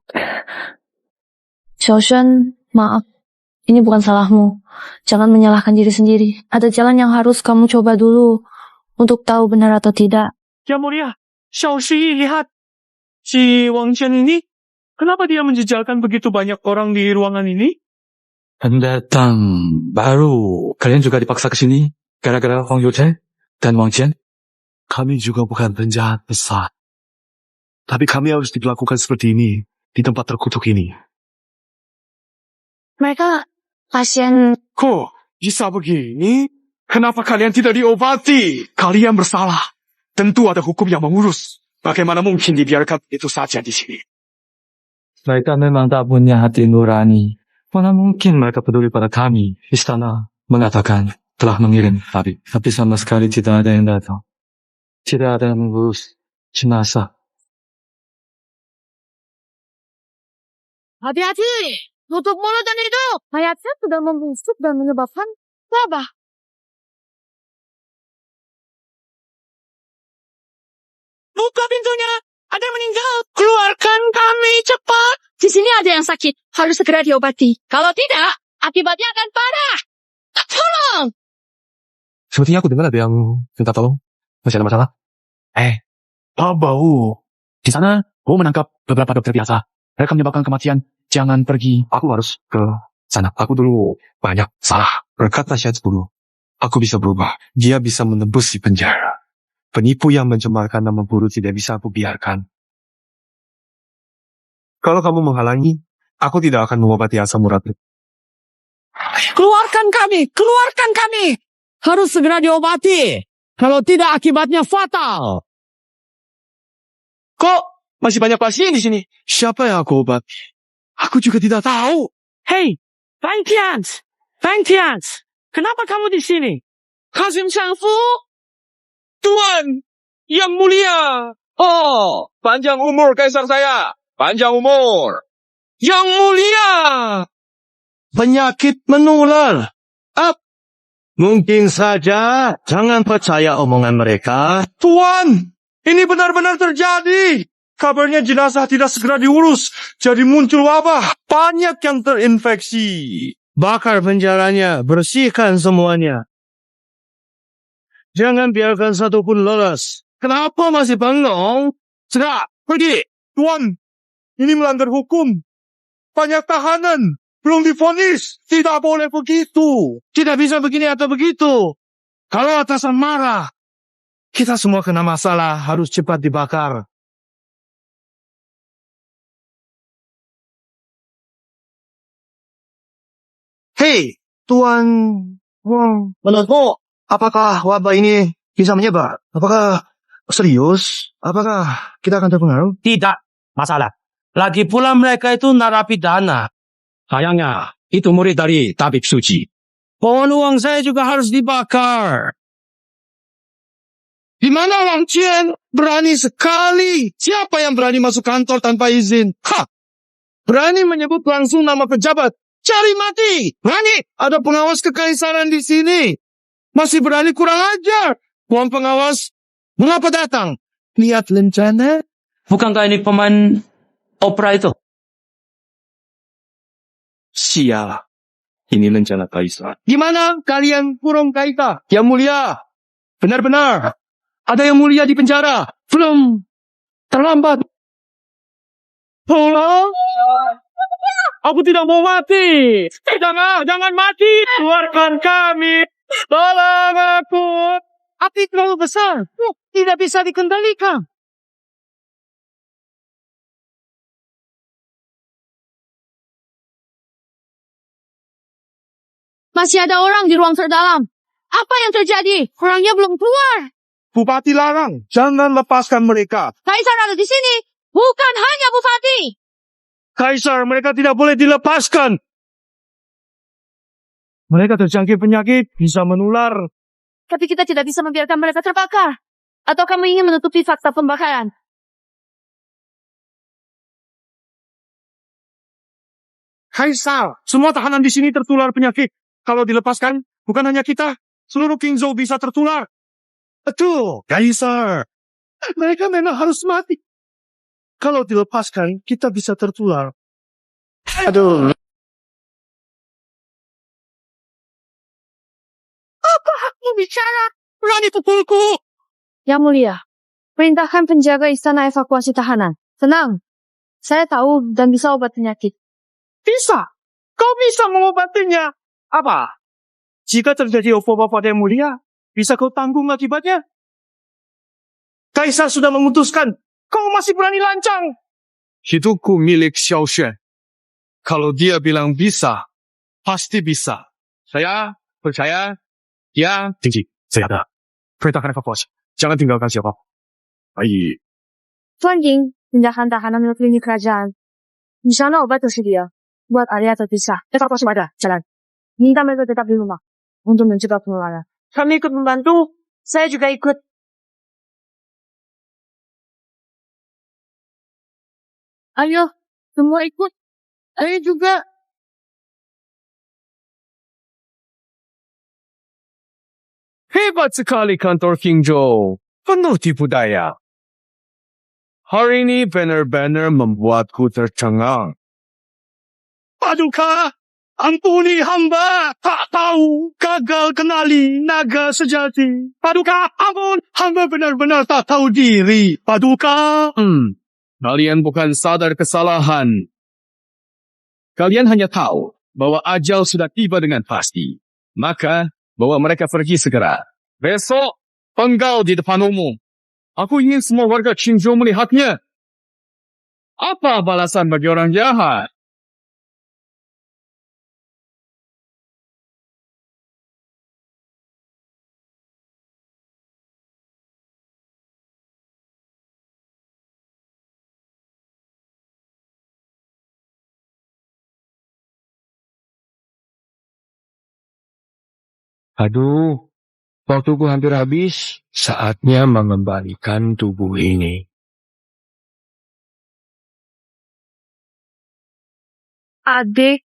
Xiao Shen, maaf. Ini bukan salahmu. Jangan menyalahkan diri sendiri. Ada jalan yang harus kamu coba dulu untuk tahu benar atau tidak. Yang mulia, Xiao Shi lihat. Si Wang Chen ini Kenapa dia menjejalkan begitu banyak orang di ruangan ini? Pendatang baru. Kalian juga dipaksa ke sini gara-gara Wang Youchen dan Wang Jian? Kami juga bukan penjahat besar. Tapi kami harus diperlakukan seperti ini di tempat terkutuk ini. Mereka pasien. Kok bisa begini? Kenapa kalian tidak diobati? Kalian bersalah. Tentu ada hukum yang mengurus. Bagaimana mungkin dibiarkan itu saja di sini? Mereka memang tak punya hati nurani. Mana mungkin mereka peduli pada kami. Istana mengatakan telah mengirim tabib. Tapi sama sekali tidak ada yang datang. Tidak ada yang mengurus jenazah. Hati-hati! Tutup mulut dan hidung! Mayatnya sudah membusuk dan menyebabkan wabah. Buka pintunya! Ada yang meninggal! Keluarkan kami cepat! Di sini ada yang sakit. Harus segera diobati. Kalau tidak, akibatnya akan parah. Tolong! Sepertinya aku dengar ada yang minta tolong. Masih ada masalah? Bau. Di sana, Wu menangkap beberapa dokter biasa. Mereka menyebabkan kematian. Jangan pergi. Aku harus ke sana. Aku dulu banyak salah. Berkat nasihat guru, aku bisa berubah. Dia bisa menembus di penjara. Penipu yang mencemarkan nama guru tidak bisa aku biarkan. Kalau kamu menghalangi, aku tidak akan mengobati asam urat. Keluarkan kami! Keluarkan kami! Harus segera diobati. Kalau tidak akibatnya fatal. Kok masih banyak pasien di sini? Siapa yang aku obat? Aku juga tidak tahu. Hei, Fang Tians! Fang Tians! Kenapa kamu di sini? Kasim Shangfu? Tuan! Yang mulia! Oh, panjang umur kaisar saya! Panjang umur! Yang mulia! Penyakit menular. Mungkin saja. Jangan percaya omongan mereka. Tuan! Ini benar-benar terjadi! Kabarnya jenazah tidak segera diurus, jadi muncul wabah. Banyak yang terinfeksi. Bakar penjaranya, bersihkan semuanya. Jangan biarkan satu pun lolos. Kenapa masih bengong? Segera, pergi! Tuan, ini melanggar hukum. Banyak tahanan, belum divonis. Tidak boleh begitu. Tidak bisa begini atau begitu. Kalau atasan marah, kita semua kena masalah, harus cepat dibakar. Hei, Tuan Wang. Menurutmu, apakah wabah ini bisa menyebar? Apakah serius? Apakah kita akan terpengaruh? Tidak masalah. Lagi pula mereka itu narapidana. Sayangnya, itu murid dari tabib suci. Pohon uang saya juga harus dibakar. Di mana Wang Qian? Berani sekali. Siapa yang berani masuk kantor tanpa izin? Berani menyebut langsung nama pejabat. Cari mati. Berani. Ada pengawas kekaisaran di sini. Masih berani kurang ajar. Tuan pengawas, mengapa datang? Lihat lencana. Bukankah ini pemain opera itu? Sial. Ini lencana kaisar. Gimana kalian kurung kaita? Yang mulia. Benar-benar. Ada yang mulia di penjara. Belum. Terlambat. Tolong. Aku tidak mau mati. Jangan mati. Keluarkan kami. Tolong aku. Api terlalu besar. Tidak bisa dikendalikan. Masih ada orang di ruang terdalam. Apa yang terjadi? Orangnya belum keluar. Bupati larang. Jangan lepaskan mereka. Kaisar ada di sini. Bukan hanya Bupati. Kaisar, mereka tidak boleh dilepaskan. Mereka terjangkit penyakit, bisa menular. Tapi kita tidak bisa membiarkan mereka terbakar. Atau kamu ingin menutupi fakta pembakaran? Kaisar, semua tahanan di sini tertular penyakit. Kalau dilepaskan, bukan hanya kita, seluruh Qingzhou bisa tertular. Betul, Kaisar. Mereka memang harus mati. Kalau dilepaskan, kita bisa tertular. Aduh. Apa hakmu bicara? Berani pukulku. Yang mulia, perintahkan penjaga istana evakuasi tahanan. Tenang. Saya tahu dan bisa obat penyakit. Bisa? Kau bisa mengobatinya? Apa? Jika terjadi apa-apa yang mulia, bisa kau tanggung akibatnya? Kaisar sudah memutuskan, kau masih berani lancang. Hidupku milik Xiao Xuan. Kalau dia bilang bisa, pasti bisa. Saya percaya dia tinggi. Saya ada. Perintahkan evakuasi. Jangan tinggalkan siapa. Baik. Tuan Ying, pindahkan tahanan ke klinik kerajaan. Di sana obat tersedia. Buat area terpisah. Evakuasi pada jalan. Minta mereka tetap di rumah untuk mencegah penularan. Kami ikut membantu. Saya juga ikut. Ayo, semua ikut. Ayo juga. Hebat sekali kantor King Joe. Penuh tipu daya. Hari ini benar-benar membuatku tercengang. Paduka, ampuni hamba. Tak tahu, gagal kenali naga sejati. Paduka, ampun. Hamba benar-benar tak tahu diri. Paduka. Kalian bukan sadar kesalahan. Kalian hanya tahu bahwa ajal sudah tiba dengan pasti. Maka, bawa mereka pergi segera. Besok, penggal di depan umum. Aku ingin semua warga Qingzhou melihatnya. Apa balasan bagi orang jahat? Aduh, waktuku hampir habis. Saatnya mengembalikan tubuh ini. Adik,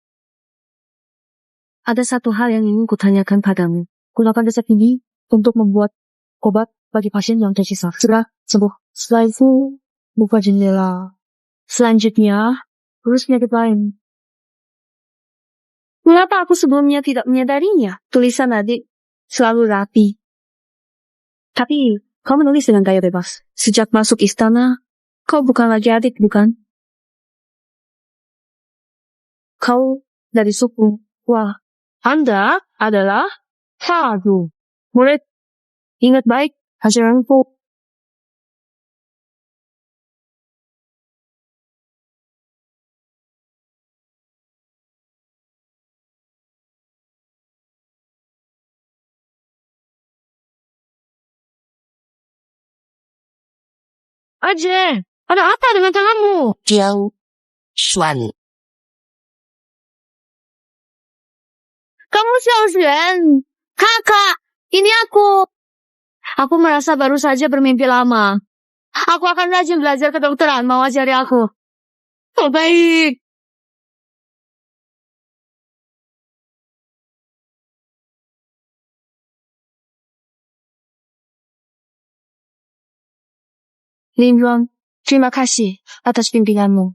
ada satu hal yang ingin kutanyakan padamu. Gunakan resep ini untuk membuat obat bagi pasien yang tersisa. Segera sembuh. Setelah itu, buka jendela. Selanjutnya, urus penyakit lain. Mengapa aku sebelumnya tidak menyadarinya? Tulisan adik selalu rapi. Tapi, kau menulis dengan gaya bebas. Sejak masuk istana, kau bukan lagi adik, bukan? Kau dari suku. Wah, Anda adalah Haru. Murid, ingat baik hasilku. Aje, ada apa dengan tanganmu? Jiang Xuan. Kamu Xiao Xuan. Kakak, ini aku. Aku merasa baru saja bermimpi lama. Aku akan rajin belajar kedokteran, mau ajari aku. Oh, baik. Lin Yuan, terima kasih atas bimbinganmu.